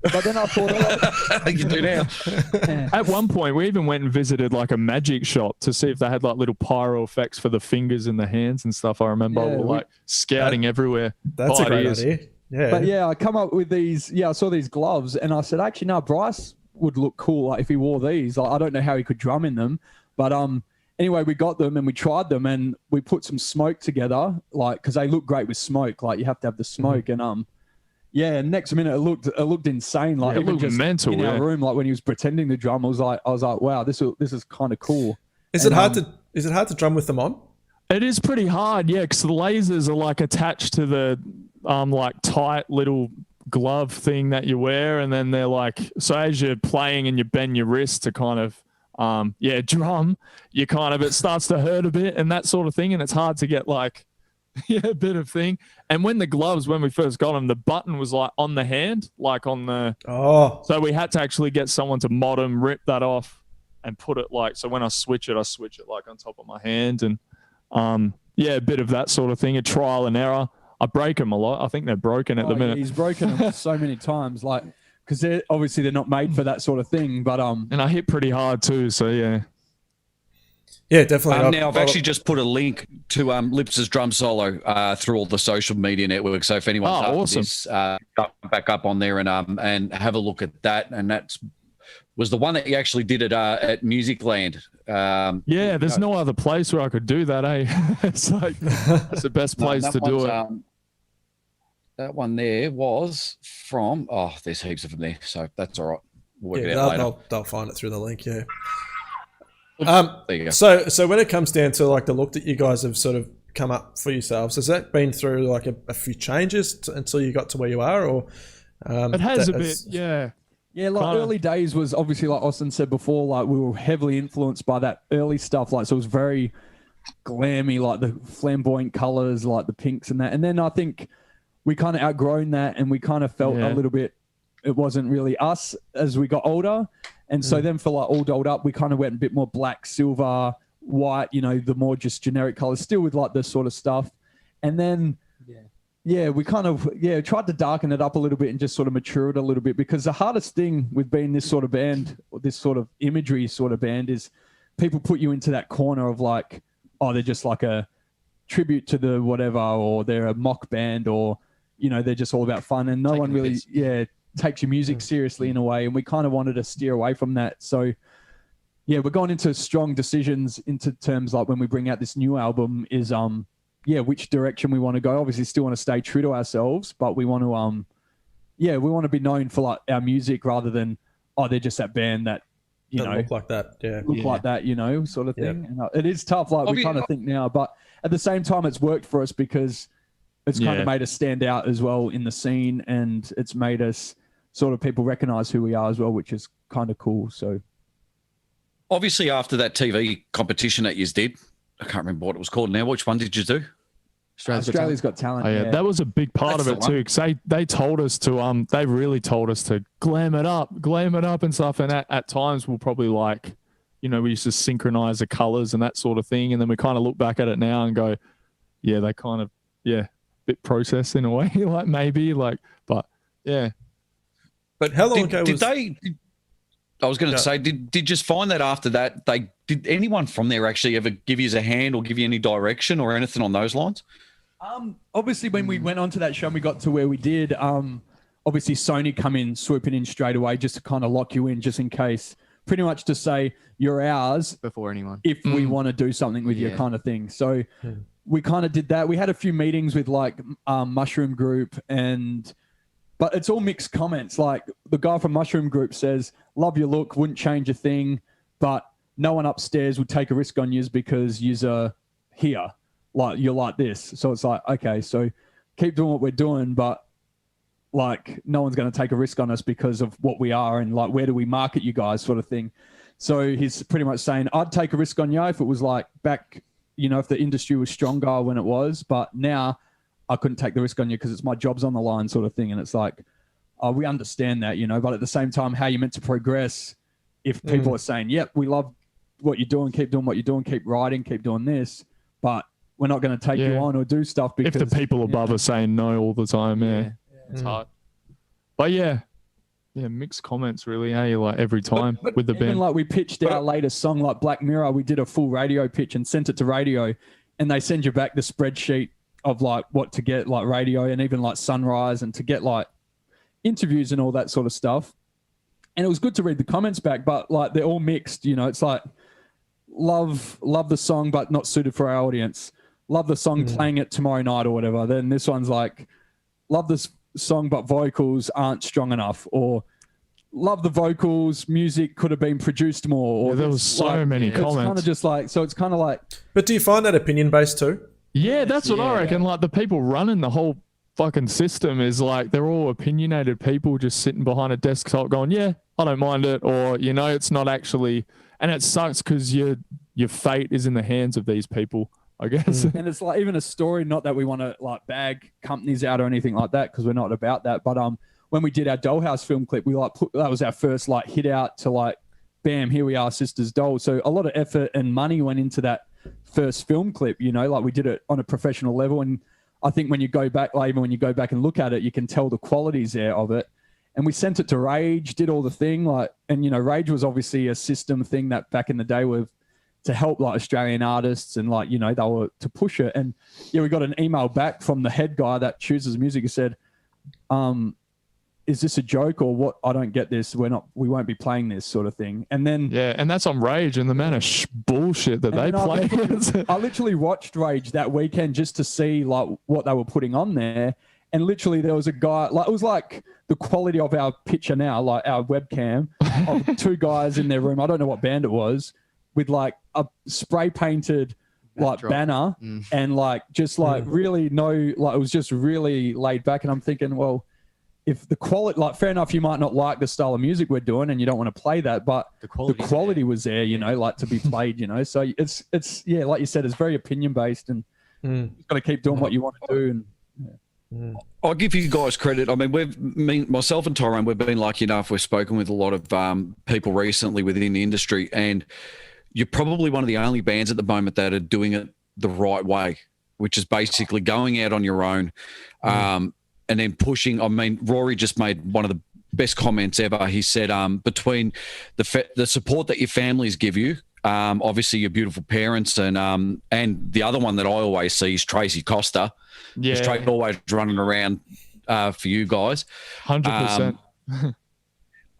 But then I thought, you do now. At one point, we even went and visited like a magic shop to see if they had like little pyro effects for the fingers and the hands and stuff. I remember we were like scouting everywhere. That's a great idea. Yeah. But I come up with these. Yeah, I saw these gloves and I said, actually, no, Bryce would look cool like if he wore these. Like, I don't know how he could drum in them, but anyway, we got them and we tried them and we put some smoke together, like because they look great with smoke. Like you have to have the smoke and next minute it looked insane. Like it looked just mental in our room. Like when he was pretending to drum, I was like, wow, this is kind of cool. Is it hard to drum with them on? It is pretty hard, because the lasers are like attached to the like tight little glove thing that you wear, and then they're like, so as you're playing and you bend your wrist to kind of drum, you kind of, it starts to hurt a bit and that sort of thing, and it's hard to get like a bit of thing. And when the gloves, when we first got them, the button was like on the hand, like on the so we had to actually get someone to mod them, rip that off and put it like, so when I switch it like on top of my hand. And a bit of that sort of thing, a trial and error. I break them a lot. I think they're broken at the minute. He's broken them so many times, like, because they're not made for that sort of thing. But and I hit pretty hard too. So yeah, definitely. Now I've actually just put a link to Lips's drum solo through all the social media networks. So if anyone's awesome. this, back up on there and have a look at that. And that was the one that you actually did at Musicland. There's no other place where I could do that, eh? It's like it's the best place to do it. That one there was from, there's heaps of them there, so that's all right. We'll work it out later. They'll find it through the link, yeah. There you go. So when it comes down to like the look that you guys have sort of come up for yourselves, has that been through like a few changes until you got to where you are, or it has a bit, yeah. Yeah, like early days was obviously, like Austin said before, like we were heavily influenced by that early stuff. Like, so it was very glammy, like the flamboyant colors, like the pinks and that. And then I think we kind of outgrown that, and we kind of felt a little bit, it wasn't really us as we got older. And so then for like All Dolled Up, we kind of went a bit more black, silver, white, the more just generic colors, still with like this sort of stuff. And then we kind of tried to darken it up a little bit and just sort of mature it a little bit, because the hardest thing with being this sort of band, or this sort of imagery sort of band, is people put you into that corner of like, oh, they're just like a tribute to the whatever, or they're a mock band, or they're just all about fun, and no one really takes your music seriously in a way. And we kind of wanted to steer away from that. So we're going into strong decisions into terms like when we bring out this new album is which direction we want to go. Obviously still want to stay true to ourselves, but we want to we want to be known for like our music rather than they're just that band that look like that, like that, sort of thing. And it is tough, like we kind of think now, but at the same time it's worked for us because it's kind of made us stand out as well in the scene, and it's made us sort of people recognize who we are as well, which is kind of cool. So obviously after that TV competition that you did, I can't remember what it was called now. Which one did you do? Australia's Got Talent. Oh, yeah, that was a big part of it too, because they told us to they really told us to glam it up and stuff. And at times we'll probably like, we used to synchronize the colors and that sort of thing, and then we kind of look back at it now and go, they kind of bit processed in a way, like maybe like, but yeah. But how long ago was they? I was going to say, did you just find that after that, did anyone from there actually ever give you a hand or give you any direction or anything on those lines? Obviously, when we went on to that show and we got to where we did, obviously Sony come in, swooping in straight away just to kind of lock you in, just in case, pretty much to say you're ours before anyone, if we want to do something with you, kind of thing. So we kind of did that. We had a few meetings with like Mushroom Group, but it's all mixed comments. Like the guy from Mushroom Group says, love your look, wouldn't change a thing, but no one upstairs would take a risk on yous because yous are here. Like you're like this. So it's like, okay, so keep doing what we're doing, but like no one's going to take a risk on us because of what we are, and like where do we market you guys, sort of thing. So he's pretty much saying I'd take a risk on you if it was like back, if the industry was stronger when it was, but now I couldn't take the risk on you because it's my job's on the line, sort of thing. And it's like, we understand that, but at the same time, how you meant to progress if people are saying, yep, we love what you're doing, keep doing what you're doing, keep writing, keep doing this, but we're not going to take you on or do stuff because if the people above are saying no all the time, it's hard. But mixed comments really, like every time with the band. Like we pitched our latest song, like Black Mirror, we did a full radio pitch and sent it to radio, and they send you back the spreadsheet of like what to get, like radio and even like Sunrise, and to get like interviews and all that sort of stuff. And it was good to read the comments back, but like they're all mixed, it's like love the song but not suited for our audience, love the song, playing it tomorrow night or whatever. Then this one's like, love this song but vocals aren't strong enough, or love the vocals, music could have been produced more, or there was so many comments. It's kind of just like, so it's kind of like, but do you find that opinion based too? Yeah, that's what I reckon. Like the people running the whole fucking system is like they're all opinionated people just sitting behind a desktop going, yeah, I don't mind it, or it's not actually, and it sucks because your fate is in the hands of these people, I guess. And it's like even a story, not that we want to like bag companies out or anything like that, because we're not about that. But when we did our Dollhouse film clip, we that was our first like hit out to like, bam, here we are, Sisters Doll. So a lot of effort and money went into that first film clip. Like we did it on a professional level, and I think when you go back, like even when you go back and look at it, you can tell the qualities there of it. And we sent it to Rage, did all the thing, like, and Rage was obviously a system thing that back in the day with to help like Australian artists and like, they were to push it. And we got an email back from the head guy that chooses music who said, is this a joke or what? I don't get this. We won't be playing this sort of thing. And then and that's on Rage and the amount of bullshit that they play. I literally watched Rage that weekend just to see like what they were putting on there. And literally there was a guy, like it was like the quality of our picture now, like our webcam of two guys in their room. I don't know what band it was, with like a spray painted like banner and like just like really it was just really laid back. And I'm thinking, well, if the quality, like fair enough, you might not like the style of music we're doing and you don't want to play that, but the quality was there, like to be played, So it's like you said, it's very opinion based, and you've got to keep doing what you want to do. And I'll give you guys credit. I mean, myself and Tyrone, we've been lucky enough. We've spoken with a lot of people recently within the industry, and you're probably one of the only bands at the moment that are doing it the right way, which is basically going out on your own and then pushing. I mean, Rory just made one of the best comments ever. He said, between the support that your families give you, obviously your beautiful parents, and the other one that I always see is Tracy Costa. Yeah, Tracy always running around for you guys. 100%.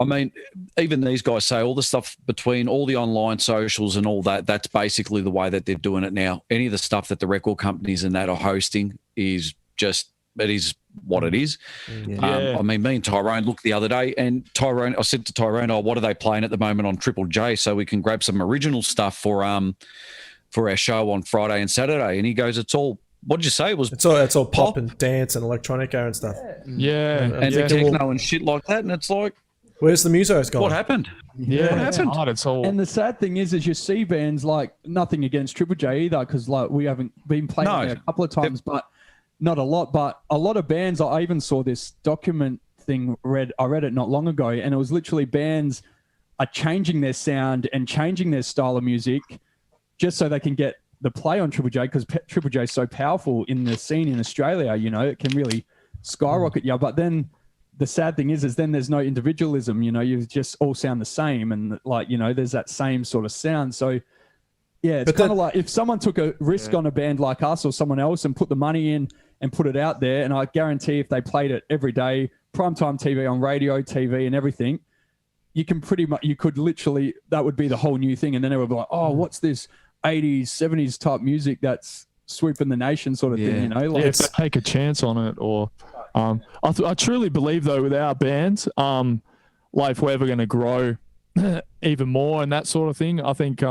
I mean, even these guys say all the stuff between all the online socials and all that, that's basically the way that they're doing it now. Any of the stuff that the record companies and that are hosting is just, it is what it is. Yeah. I mean, me and Tyrone looked the other day, and I said to Tyrone, what are they playing at the moment on Triple J so we can grab some original stuff for our show on Friday and Saturday? And he goes, it's all, what did you say? It's all pop and dance and electronica and stuff. Yeah. And techno and shit like that. And it's like, where's the musos gone? What happened? Yeah, what happened? It's all. And the sad thing is you see bands like, nothing against Triple J either, because like we haven't been playing there a couple of times, but not a lot. But a lot of bands, I even saw this document thing. I read it not long ago, and it was literally bands are changing their sound and changing their style of music just so they can get the play on Triple J, because Triple J is so powerful in the scene in Australia. It can really skyrocket you. But then the sad thing is then there's no individualism, you just all sound the same. And like, there's that same sort of sound. So yeah, it's kind of like if someone took a risk on a band like us or someone else and put the money in and put it out there, and I guarantee if they played it every day, primetime TV on radio, TV and everything, you could literally, that would be the whole new thing. And then it would be like, oh, what's this 80s, 70s type music that's sweeping the nation sort of thing, Like, if they take a chance on it, or I truly believe though with our bands, like if we're ever going to grow even more and that sort of thing, I think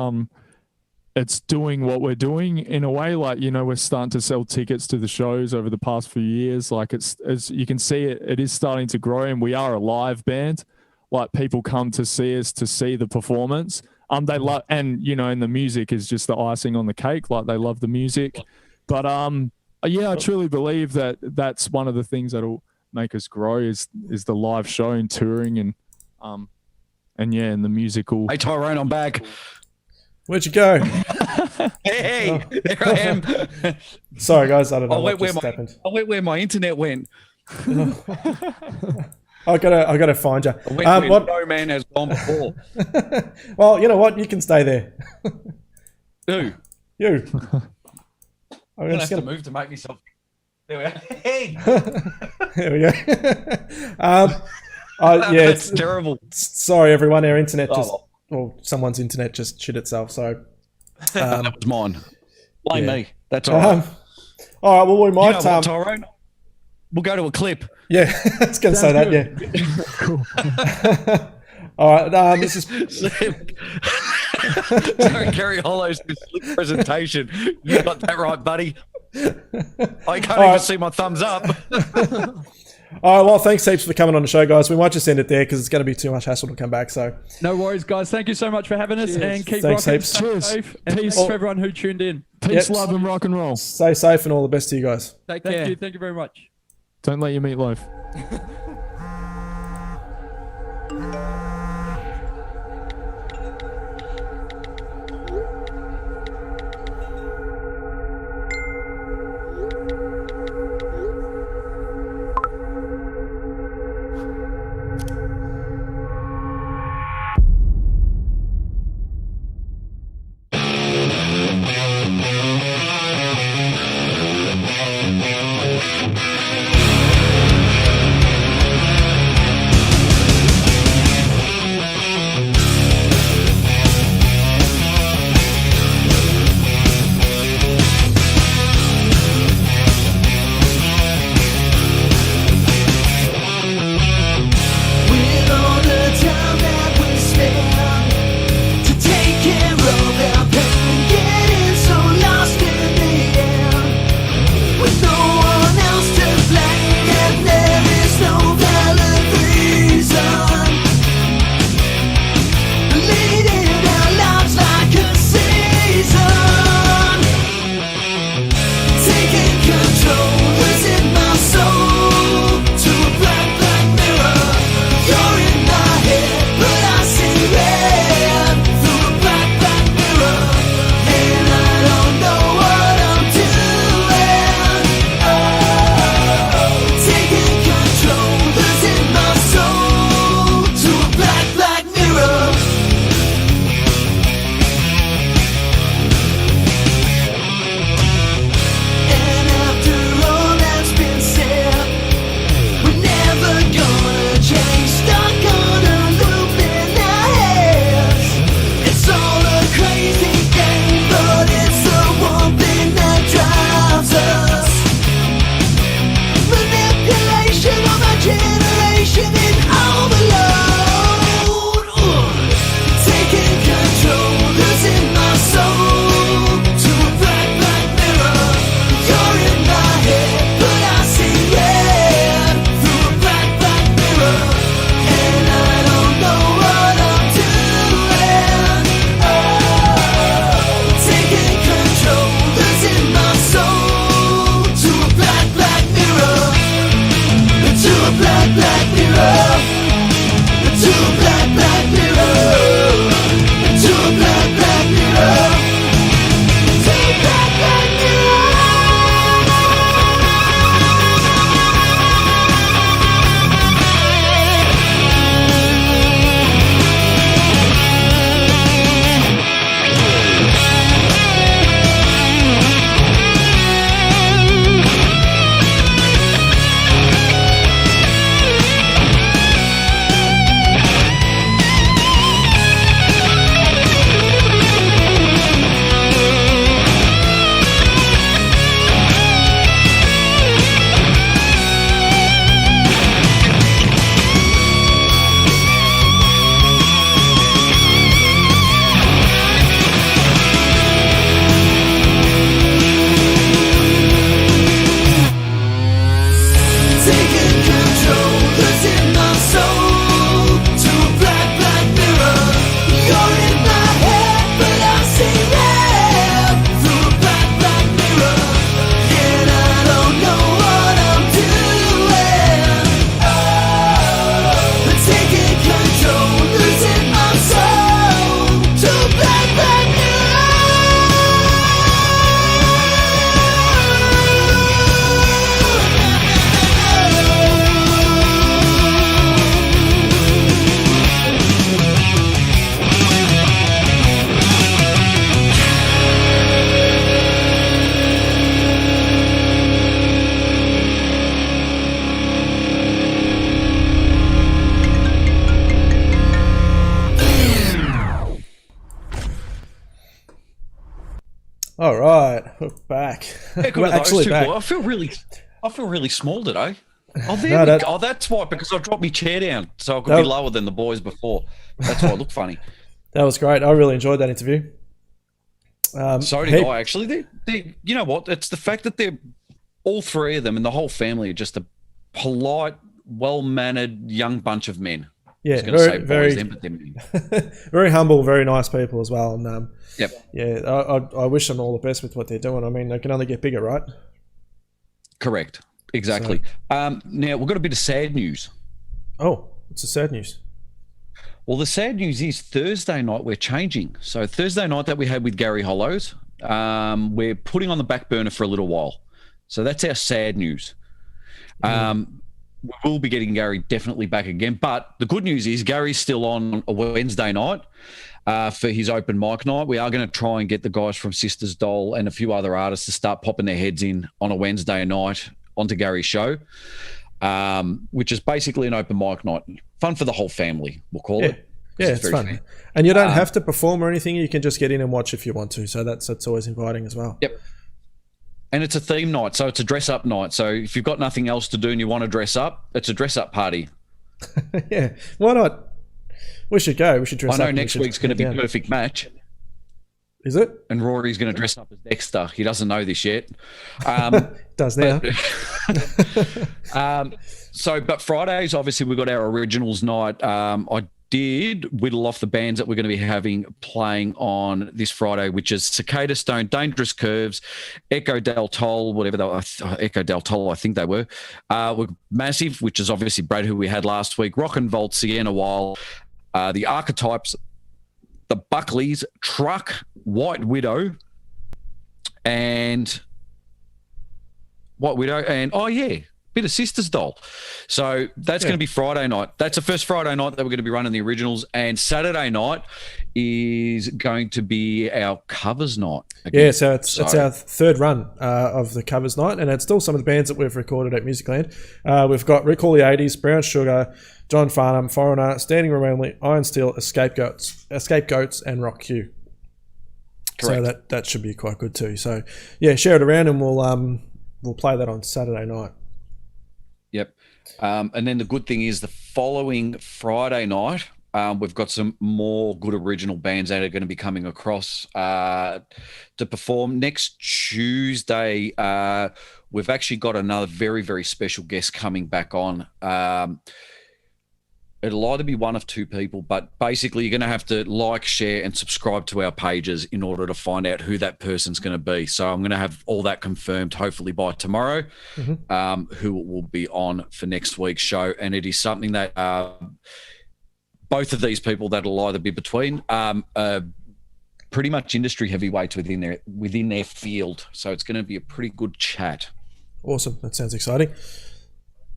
it's doing what we're doing in a way. Like, we're starting to sell tickets to the shows over the past few years. Like it's, as you can see, it is starting to grow, and we are a live band. Like people come to see us to see the performance. They love, and and the music is just the icing on the cake. Like they love the music, but I truly believe that that's one of the things that'll make us grow is the live show and touring and the musical. Hey Tyrone, I'm back. Where'd you go? Hey, there I am. Sorry guys, I don't know I what went just happened. I went where my internet went. I gotta find you. What no man has gone before. Well, you know what? You can stay there. Who? You. I'm gonna have to move to make myself. There we are. Hey. There we go. It's terrible. Sorry, everyone. Our internet someone's internet just shit itself. So that was mine. Blame me. That's all right. All right. Well, we might. Tyrone. We'll go to a clip. Yeah, I was going to say that. Yeah. Cool. All right. This is Sorry, Kerry Hollow's slick presentation. You got that right, buddy. I can't even see my thumbs up. All right, well, thanks heaps for coming on the show, guys. We might just end it there because it's going to be too much hassle to come back. So no worries, guys. Thank you so much for having us, and keep Thanks rocking. heaps. Stay Cheers. safe. And Peace. thanks for everyone who tuned in. Peace, Yep. love, and rock and roll. stay safe and all the best to you guys. Thank you. Thank you very much. Don't let your meatloaf. With all the time that we spend to take care of our pain, getting so lost in the end, with no one else to blame, and there is no valid reason, leading our lives like a season, taking control, losing my soul to a black mirror. You're in my head, but I see red through a black mirror, and I don't know what I'm doing. Taking control, losing my soul to a black mirror. And after all that's been said, we're never gonna change, stuck on a loop in our heads. It's all a crazy game, but it's the one thing that drives us. Manipulation of our generation and overload. Taking control, losing my soul to a black mirror. You're in my head, but I see red through a black mirror, and I don't know what I'm doing. Taking control, losing my soul to a black mirror, to a black mirror, to a black mirror, to a black mirror, to a black mirror. Taking control, losing my soul to a black mirror. You're in my head, but I see red through a black mirror, and I don't know what I'm doing. Taking control, losing my soul to a black All right, we're back. Heck We're with those actually two, back. boy. I feel really small today. Oh, there No, we that- go. Oh, that's why, because I dropped my chair down so I could That- be lower than the boys before. That's why I look funny. That was great. I really enjoyed that interview. So did I, actually. You know what? It's the fact that they're all three of them and the whole family are just a polite, well-mannered young bunch of men. Yeah, very humble, very nice people as well. And yep. Yeah, I wish them all the best with what they're doing. I mean, they can only get bigger, right? Correct. Exactly. So, now, we've got a bit of sad news. Oh, what's the sad news? Well, the sad news is Thursday night we're changing. So Thursday night that we had with Gary Hollows, we're putting on the back burner for a little while. So that's our sad news. We will be getting Gary definitely back again. But the good news is Gary's still on a Wednesday night for his open mic night. We are going to try and get the guys from Sisters Doll and a few other artists to start popping their heads in on a Wednesday night onto Gary's show, which is basically an open mic night. Fun for the whole family, we'll call it. Yeah, it's fun. And you don't have to perform or anything. You can just get in and watch if you want to. So that's always inviting as well. Yep. And it's a theme night, so it's a dress-up night. So if you've got nothing else to do and you want to dress up, it's a dress-up party. Yeah, why not? We should go. We should dress up. I know next week's going to be a perfect match. Is it? And Rory's going to dress up as Dexter. He doesn't know this yet. Does now. But Fridays, obviously, we've got our originals night. I did whittle off the bands that we're going to be having playing on this Friday, which is Cicada Stone, Dangerous Curves, Echo Del Toll, whatever they were, Echo Del Toll, I think they were. Massive, which is obviously Brad, who we had last week, Rock and Volt, Sienna Wild, the Archetypes, the Buckleys, Truck, White Widow, and bit of Sisters Doll. So that's going to be Friday night. That's the first Friday night that we're going to be running the originals, and Saturday night is going to be our covers night again. Yeah, so it's our third run of the covers night, and it's still some of the bands that we've recorded at Musicland. We've got Recall the 80s, Brown Sugar, John Farnham, Foreigner, Standing Room Only, Iron Steel, Scapegoats, and Rock Q. Correct. So that should be quite good too. So yeah, share it around, and we'll play that on Saturday night. Yep. And then the good thing is the following Friday night, we've got some more good original bands that are going to be coming across to perform. Next Tuesday, we've actually got another very, very special guest coming back on. It'll either be one of two people, but basically you're going to have to like, share, and subscribe to our pages in order to find out who that person's going to be. So I'm going to have all that confirmed hopefully by tomorrow, who will be on for next week's show. And it is something that both of these people that'll either be between pretty much industry heavyweights within their field. So it's going to be a pretty good chat. Awesome. That sounds exciting.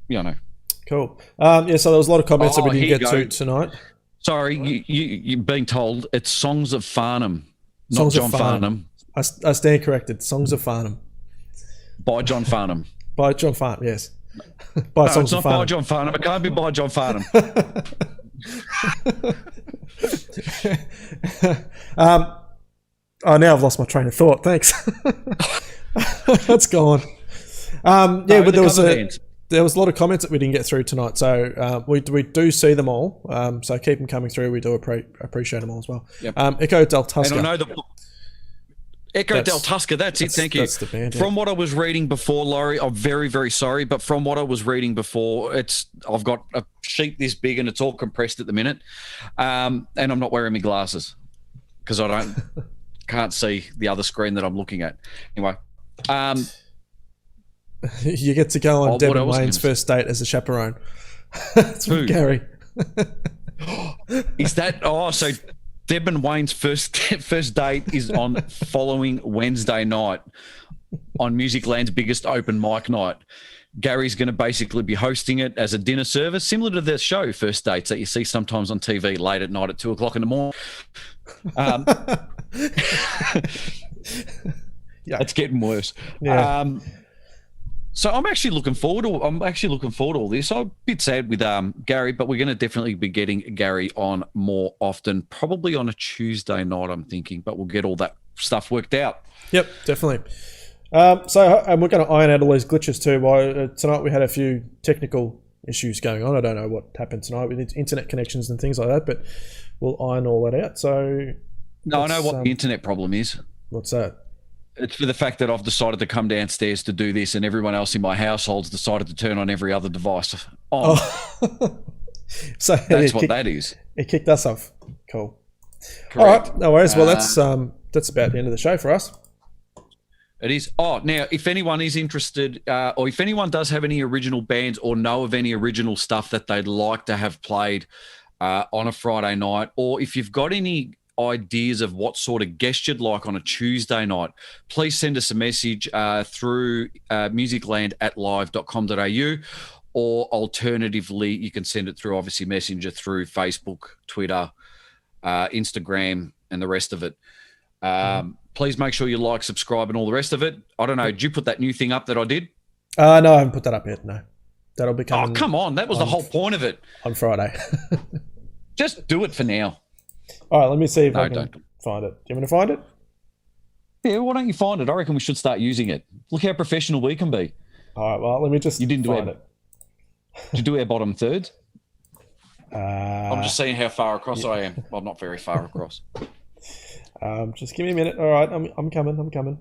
Yeah, I know. Cool. So there was a lot of comments that we didn't get to tonight. Sorry, you're being told it's Songs of Farnham, not John Farnham. I stand corrected. Songs of Farnham. By John Farnham. By John Farnham, yes. By no, Songs it's not of Farnham. by John Farnham. It can't be by John Farnham. Now I've lost my train of thought. Thanks. Let's go on. But there was a lot of comments that we didn't get through tonight, so we do see them all. So keep them coming through. We do appreciate them all as well. Yep. Echo Del Tusca. And I know Del Tusca. That's it. Thank you. That's the band, From what I was reading before, Laurie, I'm very, very sorry, but from what I was reading before, I've got a sheet this big and it's all compressed at the minute, and I'm not wearing my glasses because I can't see the other screen that I'm looking at. Anyway. You get to go on Devin Wayne's first date as a chaperone. That's from Gary. Is that? So Devin Wayne's first date is on following Wednesday night on Musicland's biggest open mic night. Gary's going to basically be hosting it as a dinner service, similar to the show First Dates that you see sometimes on TV late at night at 2:00 in the morning. It's getting worse. Yeah. So I'm actually looking forward to all this. I'm a bit sad with Gary, but we're going to definitely be getting Gary on more often, probably on a Tuesday night, I'm thinking, but we'll get all that stuff worked out. Yep, definitely. And we're going to iron out all these glitches too. Tonight we had a few technical issues going on. I don't know what happened tonight with internet connections and things like that, but we'll iron all that out. So I know what the internet problem is. What's that? It's for the fact that I've decided to come downstairs to do this, and everyone else in my household's decided to turn on every other device on. Oh. So That's what that is. It kicked us off. Cool. Correct. All right, no worries. Well, that's about the end of the show for us. It is. Oh, now, if anyone is interested, or if anyone does have any original bands or know of any original stuff that they'd like to have played on a Friday night, or if you've got any ideas of what sort of guest you'd like on a Tuesday night, please send us a message through musicland@live.com.au, or alternatively, you can send it through, obviously, Messenger through Facebook, Twitter, Instagram, and the rest of it. Please make sure you like, subscribe, and all the rest of it. I don't know. Did you put that new thing up that I did? No, I haven't put that up yet. No, that'll be coming. Oh, come on! That was the whole point of it. On Friday. Just do it for now. All right, let me see if I can don't. find it. Do you want me to find it? Yeah, why don't you find it? I reckon we should start using it. Look how professional we can be. All right, well, let me just. You didn't find do it. Did you do our bottom thirds? I'm just seeing how far across I am. Well, not very far across. Just give me a minute. All right, I'm coming.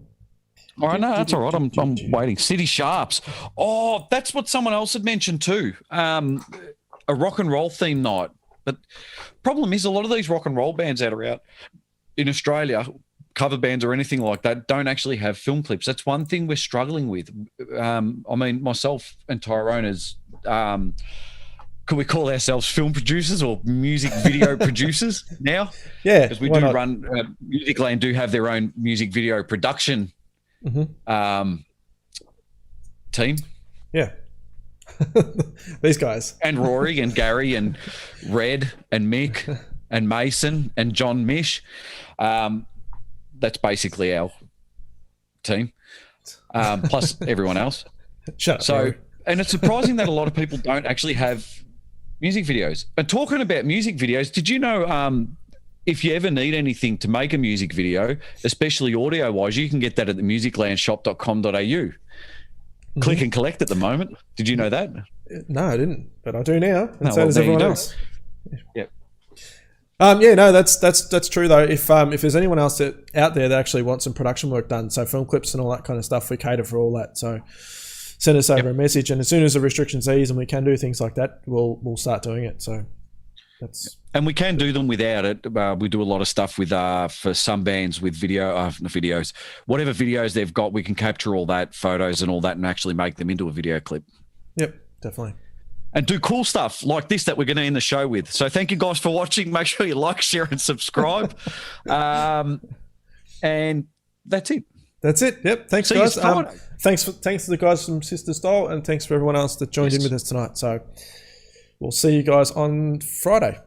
All right, no, that's all right. I'm waiting. City Sharps. Oh, that's what someone else had mentioned too. A rock and roll theme night. But problem is, a lot of these rock and roll bands that are out in Australia, cover bands or anything like that, don't actually have film clips. That's one thing we're struggling with. I mean, myself and Tyrone is, could we call ourselves film producers or music video producers now? Yeah, because we do run Musicland do have their own music video production team. Yeah. These guys. And Rory and Gary and Red and Mick and Mason and John Mish. That's basically our team, plus everyone else. Shut up. So, Rory. and it's surprising that a lot of people don't actually have music videos. And talking about music videos, did you know if you ever need anything to make a music video, especially audio-wise, you can get that at the musiclandshop.com.au. Click and collect at the moment. Did you know that? No, I didn't, but I do now. And No, so well, does there you everyone go. else. Yep. Yeah, no, that's true though. If there's anyone else out there that actually wants some production work done, so film clips and all that kind of stuff, we cater for all that. So send us over a message, and as soon as the restrictions ease and we can do things like that, we'll start doing it. So that's. And we can do them without it. We do a lot of stuff with for some bands with videos, whatever videos they've got, we can capture all that, photos and all that, and actually make them into a video clip. Yep, definitely. And do cool stuff like this that we're going to end the show with. So thank you guys for watching. Make sure you like, share, and subscribe. And that's it. That's it. Yep. Thanks, See guys. you Thanks to the guys from Sister Style, and thanks for everyone else that joined in with us tonight. So we'll see you guys on Friday.